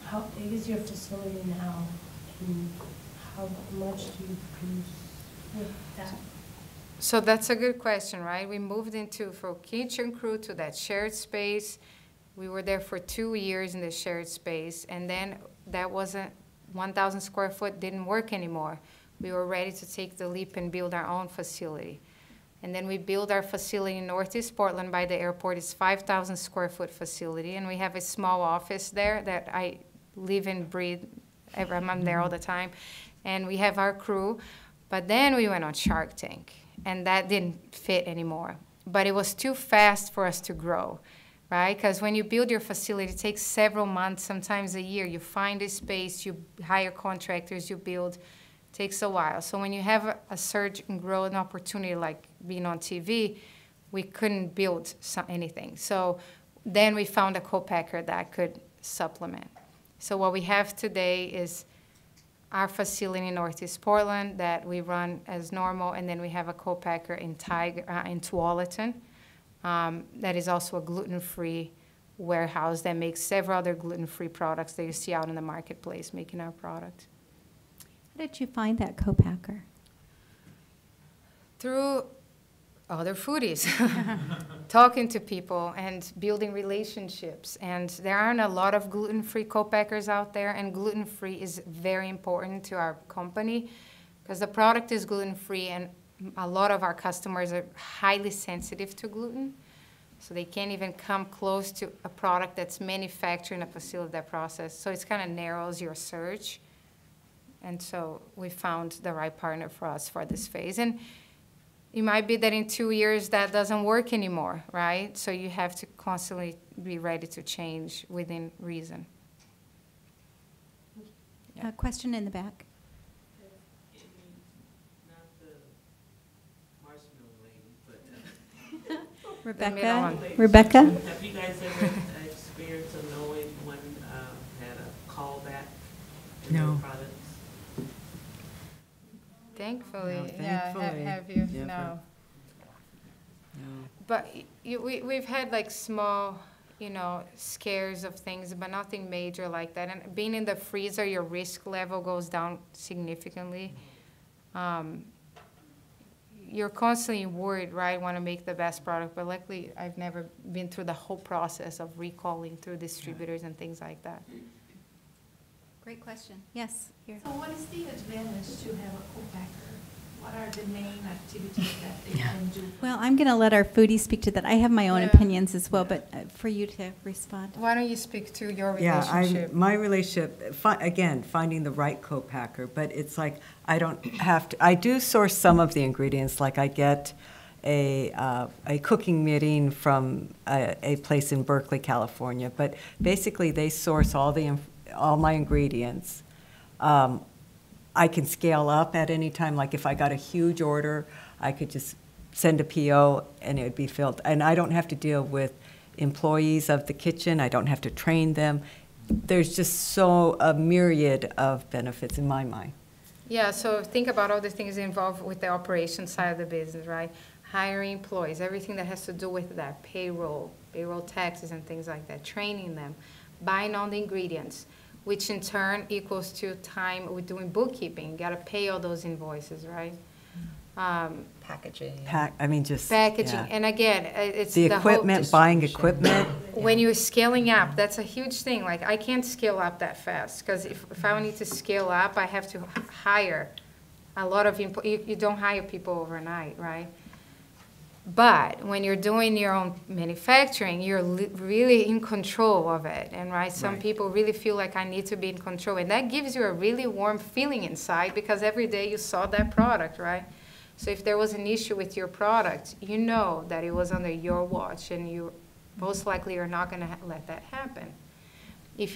how big is your facility now, and how much do you produce with that?
So that's a good question, right? We moved from Kitchen Crew to that shared space. We were there for 2 years in the shared space, and then that wasn't 1,000 square foot didn't work anymore. We were ready to take the leap and build our own facility. And then we built our facility in Northeast Portland by the airport. It's 5,000 square foot facility, and we have a small office there that I live and breathe. I'm there all the time. And we have our crew. But then we went on Shark Tank, and that didn't fit anymore. But it was too fast for us to grow, right? Because when you build your facility, it takes several months, sometimes a year. You find a space, you hire contractors, you build. Takes a while. So when you have a surge and grow an opportunity like being on TV, we couldn't build anything. So then we found a co-packer that could supplement. So what we have today is our facility in Northeast Portland that we run as normal, and then we have a co-packer in Tualatin that is also a gluten-free warehouse that makes several other gluten-free products that you see out in the marketplace making our product.
How did you find that co-packer?
Through other foodies, talking to people and building relationships. And there aren't a lot of gluten-free co-packers out there, and gluten-free is very important to our company because the product is gluten-free, and a lot of our customers are highly sensitive to gluten. So they can't even come close to a product that's manufactured in a facility that processed. So it kind of narrows your search. And so we found the right partner for us for this phase. And it might be that in 2 years that doesn't work anymore, right? So you have to constantly be ready to change within reason.
A question in the back.
Not the marshmallow lady, but
Rebecca. Rebecca?
Have you guys ever experienced or know anyone had a callback in their products?
Thankfully,
No,
yeah.
thankfully,
Have you?
never.
No.
No.
But we've had like small, scares of things, but nothing major like that. And being in the freezer, your risk level goes down significantly. You're constantly worried, right? Want to make the best product, but luckily I've never been through the whole process of recalling through distributors and things like that.
Great question. Yes, here.
So what is the advantage to have a co-packer? What are the main activities that they can do?
Well, I'm going to let our foodie speak to that. I have my own opinions as well, but for you to respond.
Why don't you speak to your relationship?
Yeah, my relationship, again, finding the right co-packer, but it's like I don't have to, I do source some of the ingredients, like I get a cooking meeting from a place in Berkeley, California, but basically they source all my ingredients. I can scale up at any time. Like if I got a huge order, I could just send a PO and it would be filled. And I don't have to deal with employees of the kitchen. I don't have to train them. There's just a myriad of benefits in my mind.
Yeah, so think about all the things involved with the operation side of the business, right? Hiring employees, everything that has to do with that, payroll taxes and things like that, training them, buying all the ingredients, which in turn equals to time with doing bookkeeping. You got to pay all those invoices, right?
Packaging.
Packaging,
yeah. And again, it's
the equipment,
whole
buying equipment.
when you're scaling up, that's a huge thing. Like, I can't scale up that fast, because if I need to scale up, I have to hire a lot of people. You don't hire people overnight, right? But when you're doing your own manufacturing, you're really in control of it. And some people really feel like I need to be in control. And that gives you a really warm feeling inside, because every day you saw that product, right? So if there was an issue with your product, you know that it was under your watch, and you most likely are not going to let that happen. If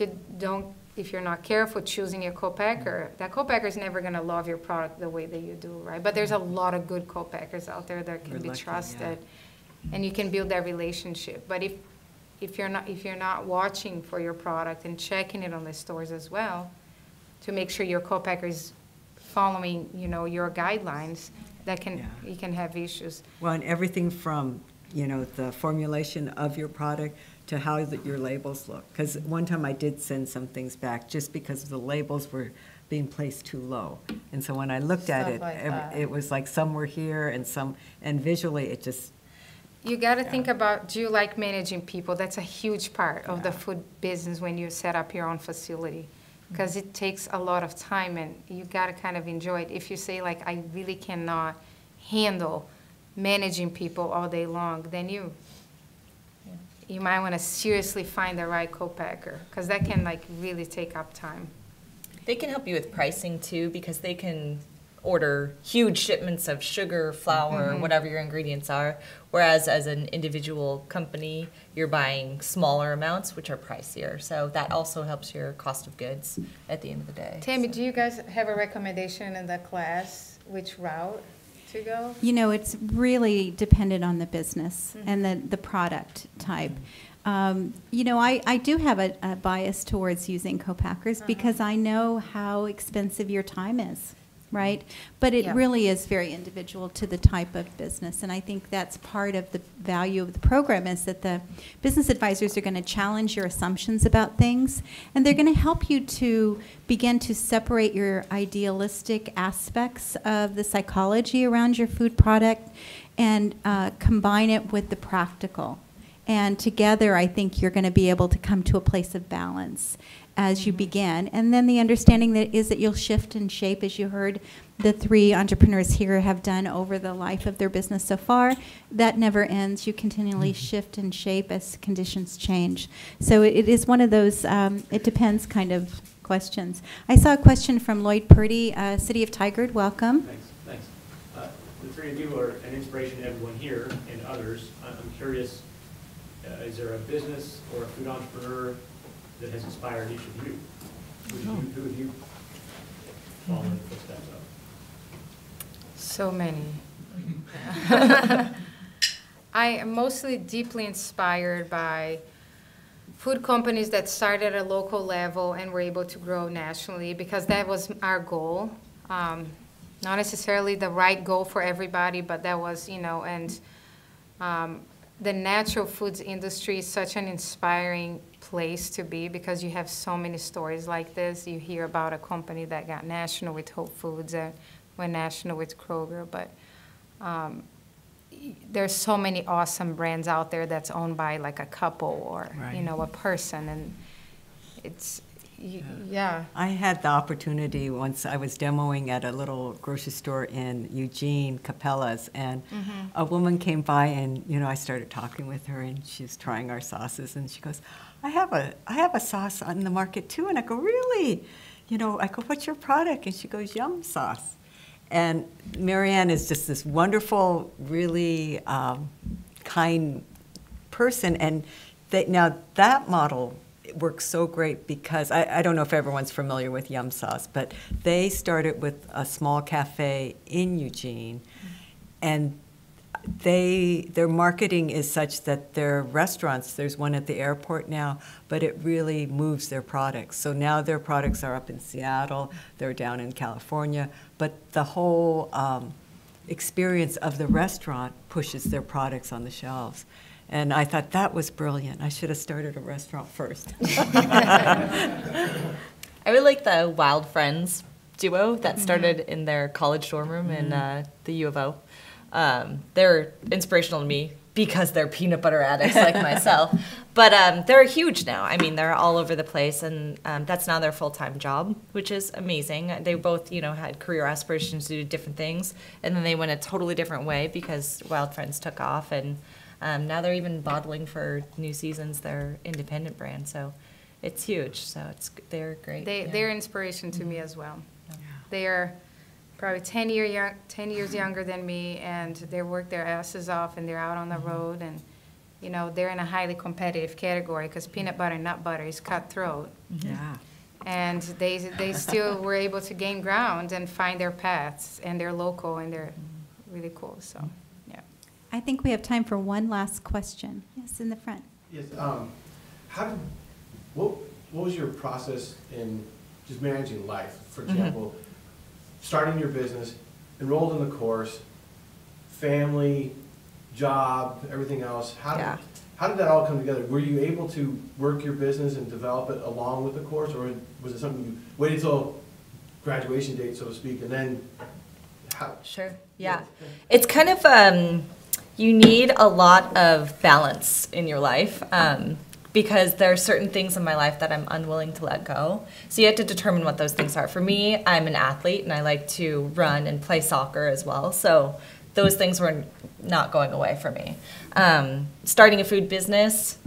you're not careful choosing your co-packer, that co-packer is never going to love your product the way that you do, right? But there's a lot of good co-packers out there that can be trusted, and you can build that relationship. But if you're not watching for your product and checking it on the stores as well, to make sure your co-packer is following, your guidelines, you can have issues.
Well, and everything from, the formulation of your product to how your labels look. Because one time I did send some things back just because the labels were being placed too low. And so when I looked at it, it was like some were here and visually it just...
You got to think about, do you like managing people? That's a huge part of the food business when you set up your own facility, because it takes a lot of time, and you got to kind of enjoy it. If you say, like, I really cannot handle managing people all day long, then you might want to seriously find the right co-packer, because that can really take up time.
They can help you with pricing too, because they can order huge shipments of sugar, flour, whatever your ingredients are, whereas as an individual company, you're buying smaller amounts, which are pricier. So that also helps your cost of goods at the end of the day.
Tammy, do you guys have a recommendation in the class, which route to go?
It's really dependent on the business and the product type. I do have a bias towards using co-packers because I know how expensive your time is, right? But it really is very individual to the type of business. And I think that's part of the value of the program, is that the business advisors are going to challenge your assumptions about things, and they're going to help you to begin to separate your idealistic aspects of the psychology around your food product and combine it with the practical. And together, I think you're going to be able to come to a place of balance as you begin. And then the understanding that you'll shift and shape, as you heard the 3 entrepreneurs here have done over the life of their business so far. That never ends. You continually shift and shape as conditions change. So it is one of those, it depends kind of questions. I saw a question from Lloyd Purdy, City of Tigard. Welcome.
Thanks. The 3 of you are an inspiration to everyone here and others. I'm curious, is there a business or a food entrepreneur that has inspired each of you? Who have you followed in the footsteps of?
So many. I am mostly deeply inspired by food companies that started at a local level and were able to grow nationally, because that was our goal. Not necessarily the right goal for everybody, but that was, the natural foods industry is such an inspiring place to be, because you have so many stories like this. You hear about a company that got national with Whole Foods and went national with Kroger, but there's so many awesome brands out there that's owned by like a couple or, a person, and it's, I
had the opportunity once. I was demoing at a little grocery store in Eugene, Capella's, and a woman came by, and I started talking with her, and she's trying our sauces, and she goes, I have a sauce on the market too. And I go, really? I go, what's your product? And she goes, Yum Sauce. And Marianne is just this wonderful, really kind person, and now that model works so great, because I don't know if everyone's familiar with Yum Sauce, but they started with a small cafe in Eugene, and their marketing is such that their restaurants, there's one at the airport now, but it really moves their products. So now their products are up in Seattle, they're down in California, but the whole experience of the restaurant pushes their products on the shelves. And I thought that was brilliant. I should have started a restaurant first.
I really like the Wild Friends duo that started in their college dorm room in the U of O. They're inspirational to me because they're peanut butter addicts like myself. But they're huge now. I mean, they're all over the place, and that's now their full-time job, which is amazing. They both, had career aspirations to do different things, and then they went a totally different way because Wild Friends took off, and now they're even bottling for New Seasons, their independent brand. So it's huge. So they're great.
They're inspiration to me as well. They are probably 10 years younger than me, and they work their asses off, and they're out on the road, and they're in a highly competitive category because peanut butter and nut butter is cutthroat.
Yeah.
And they still were able to gain ground and find their paths, and they're local, and they're really cool. So, yeah.
I think we have time for one last question. Yes, in the front.
Yes, what was your process in just managing life? For example, starting your business, enrolled in the course, family, job, everything else. How did that all come together? Were you able to work your business and develop it along with the course, or was it something you waited till graduation date, so to speak, and then how?
Sure, yeah. It's kind of, you need a lot of balance in your life. Because there are certain things in my life that I'm unwilling to let go. So you have to determine what those things are. For me, I'm an athlete, and I like to run and play soccer as well. So those things were not going away for me. Starting a food business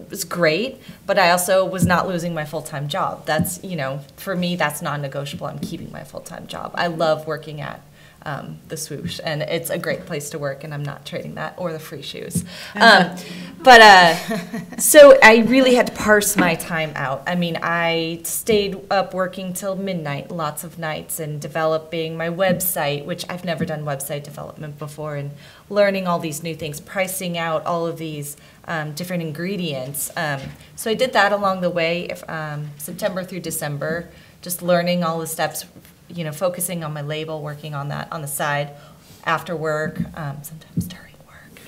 was great, but I also was not losing my full-time job. That's, for me, that's non-negotiable. I'm keeping my full-time job. I love working at the Swoosh, and it's a great place to work, and I'm not trading that or the free shoes. So I really had to parse my time out. I mean, I stayed up working till midnight, lots of nights, and developing my website, which I've never done website development before, and learning all these new things, pricing out all of these different ingredients. So I did that along the way, September through December, just learning all the steps, focusing on my label, working on that on the side, after work, sometimes during work,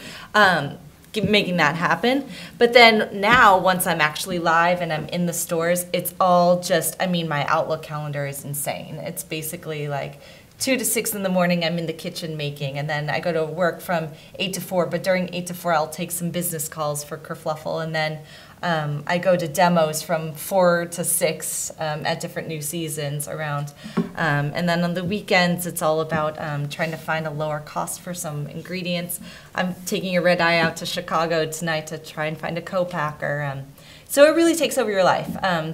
making that happen. But then now, once I'm actually live and I'm in the stores, it's all just, my Outlook calendar is insane. It's basically like 2 to 6 in the morning, I'm in the kitchen making, and then I go to work from 8 to 4, but during 8 to 4, I'll take some business calls for Kerfluffle, and then I go to demos from 4 to 6 at different New Seasons around. And then on the weekends, it's all about trying to find a lower cost for some ingredients. I'm taking a red eye out to Chicago tonight to try and find a co-packer. So it really takes over your life. I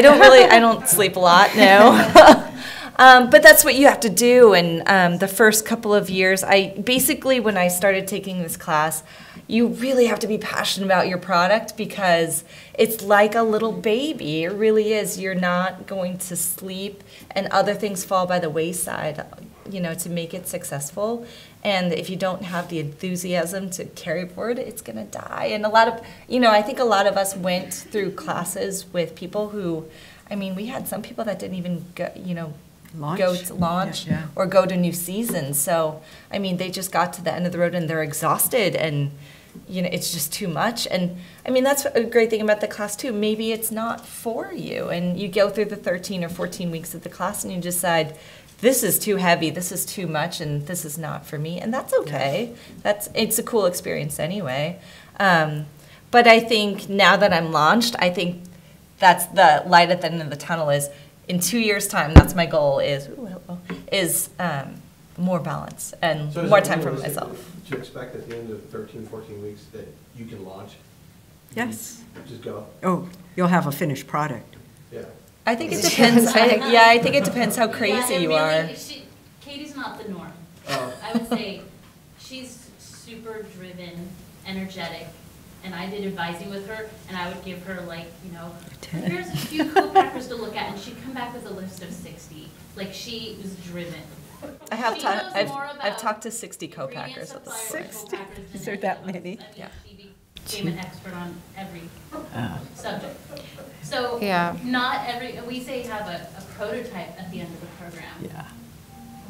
don't sleep a lot, no. But that's what you have to do. And the first couple of years, when I started taking this class, you really have to be passionate about your product because it's like a little baby. It really is. You're not going to sleep, and other things fall by the wayside, to make it successful. And if you don't have the enthusiasm to carry forward, it's going to die. And I think a lot of us went through classes with people who, we had some people that didn't even go to launch or go to New Seasons. So, they just got to the end of the road and they're exhausted, and it's just too much. And that's a great thing about the class too. Maybe it's not for you, and you go through the 13 or 14 weeks of the class and you decide, this is too heavy, this is too much, and this is not for me, and that's okay. It's a cool experience anyway. But I think now that I'm launched, I think that's the light at the end of the tunnel. Is in 2 years' time, that's my goal, is more balance and more time for myself.
To expect at the end of 13, 14 weeks that you can launch?
Yes.
Just go?
Oh, you'll have a finished product.
Yeah.
I think it depends. I think it depends how crazy you are.
Katie's not the norm.
Oh.
I would say she's super driven, energetic, and I did advising with her, and I would give her here's a few co-packers to look at, and she'd come back with a list of 60. She was driven.
I've talked to 60 co-packers at this point.
60? Is there that many?
Yeah. She became an expert on every subject. So we say have a prototype at the end of the program.
Yeah.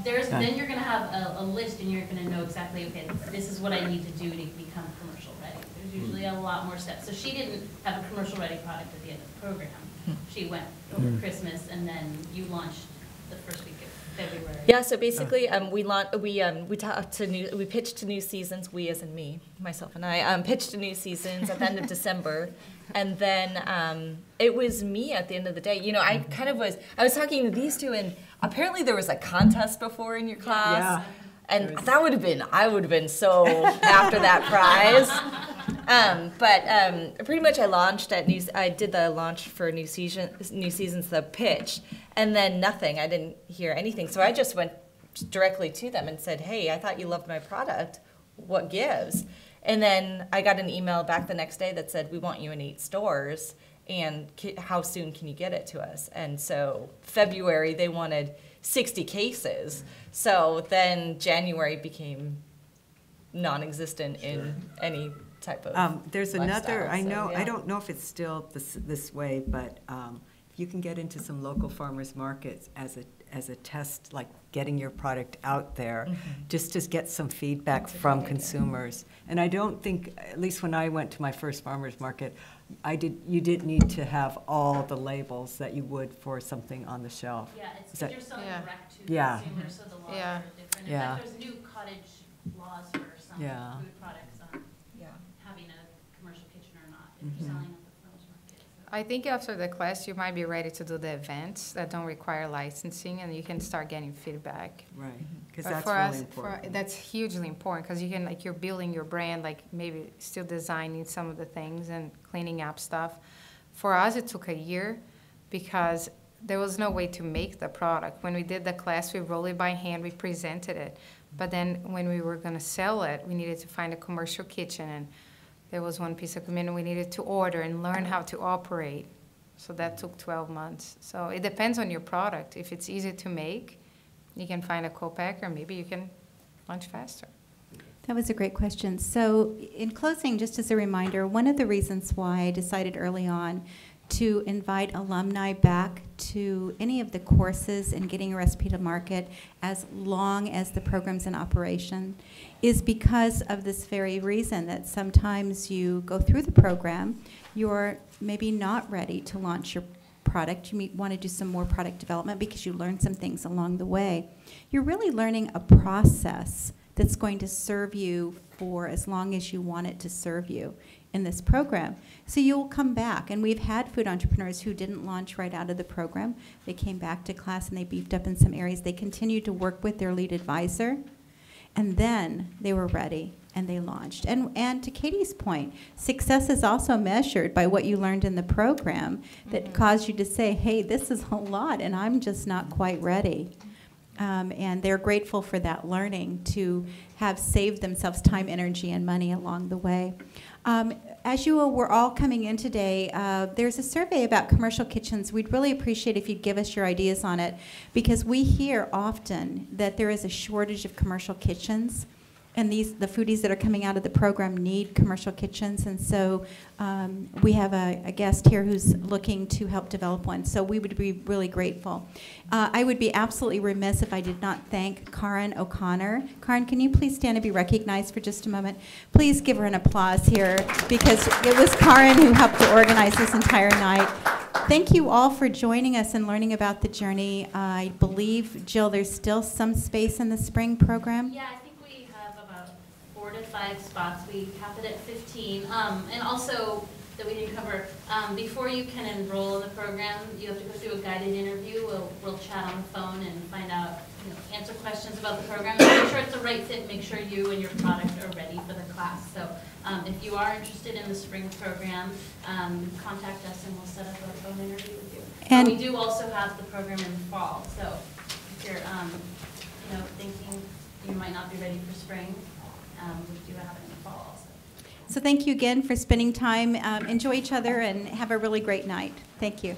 Then you're going to have a list, and you're going to know exactly, okay, this is what I need to do to become commercial ready. There's usually a lot more steps. So she didn't have a commercial ready product at the end of the program. She went over Christmas, and then you launched
the first week of February?
Yeah, so basically, we pitched to New Seasons. We, as in me, myself and I, pitched to New Seasons at the end of December, and then it was me at the end of the day. You know, I was talking to these two, and apparently there was a contest before in your class,
Yeah.
and I would have been so after that prize. But pretty much I did the launch for New Seasons, the pitch, and then nothing. I didn't hear anything. So I just went directly to them and said, hey, I thought you loved my product. What gives? And then I got an email back the next day that said, we want you in 8 stores, and how soon can you get it to us? And so February, they wanted 60 cases. So then January became non-existent in any type of
There's
lifestyle,
another, I
so,
know,
yeah.
I don't know if it's still this way, but you can get into some local farmers markets as a test, like getting your product out there, just to get some feedback from consumers. And I don't think, at least when I went to my first farmers market, you didn't need to have all the labels that you would for something on the shelf.
Yeah, it's
Is that-
you're selling direct to
Yeah.
consumers, so the laws
Yeah.
are different. In
Yeah.
fact, there's new cottage laws for some
Yeah.
food products on having a commercial kitchen or not, if you're
Mhm.
selling at the farmer's market. So.
I think after the class, you might be ready to do the events that don't require licensing, and you can start getting feedback.
Right, because
But
that's
for
really
us,
important.
that's hugely important, because you can, like, you're building your brand, like maybe still designing some of the things and cleaning up stuff. For us, it took a year because there was no way to make the product. When we did the class, we rolled it by hand, we presented it. But then when we were going to sell it, we needed to find a commercial kitchen, and there was one piece of equipment we needed to order and learn how to operate. So that took 12 months. So it depends on your product. If it's easy to make, you can find a co-packer, maybe you can launch faster.
That was a great question. So in closing, just as a reminder, one of the reasons why I decided early on to invite alumni back to any of the courses in getting a recipe to market as long as the program's in operation is because of this very reason, that sometimes you go through the program, you're maybe not ready to launch your product. You want to do some more product development because you learned some things along the way. You're really learning a process that's going to serve you for as long as you want it to serve you in this program. So you'll come back, and we've had food entrepreneurs who didn't launch right out of the program. They came back to class and they beefed up in some areas. They continued to work with their lead advisor, and then they were ready and they launched. And to Katie's point, success is also measured by what you learned in the program that caused you to say, hey, this is a lot and I'm just not quite ready. And they're grateful for that learning to have saved themselves time, energy, and money along the way. As you were all coming in today, there's a survey about commercial kitchens. We'd really appreciate if you'd give us your ideas on it, because we hear often that there is a shortage of commercial kitchens, and the foodies that are coming out of the program need commercial kitchens, and so we have a guest here who's looking to help develop one, so we would be really grateful. I would be absolutely remiss if I did not thank Karen O'Connor. Karen, can you please stand and be recognized for just a moment? Please give her an applause here, because it was Karen who helped to organize this entire night. Thank you all for joining us and learning about the journey. I believe, Jill, there's still some space in the spring program?
Yeah, I think we have about 4 to 5 spots. We capped it at 15. And also, that we didn't cover, before you can enroll in the program, you have to go through a guided interview. We'll chat on the phone and find out, answer questions about the program. Make sure it's the right fit, make sure you and your product are ready for the class. So if you are interested in the spring program, contact us and we'll set up a phone interview with you. And we do also have the program in the fall. So if you're thinking you might not be ready for spring, we do have it in the fall also.
So thank you again for spending time. Enjoy each other and have a really great night. Thank you.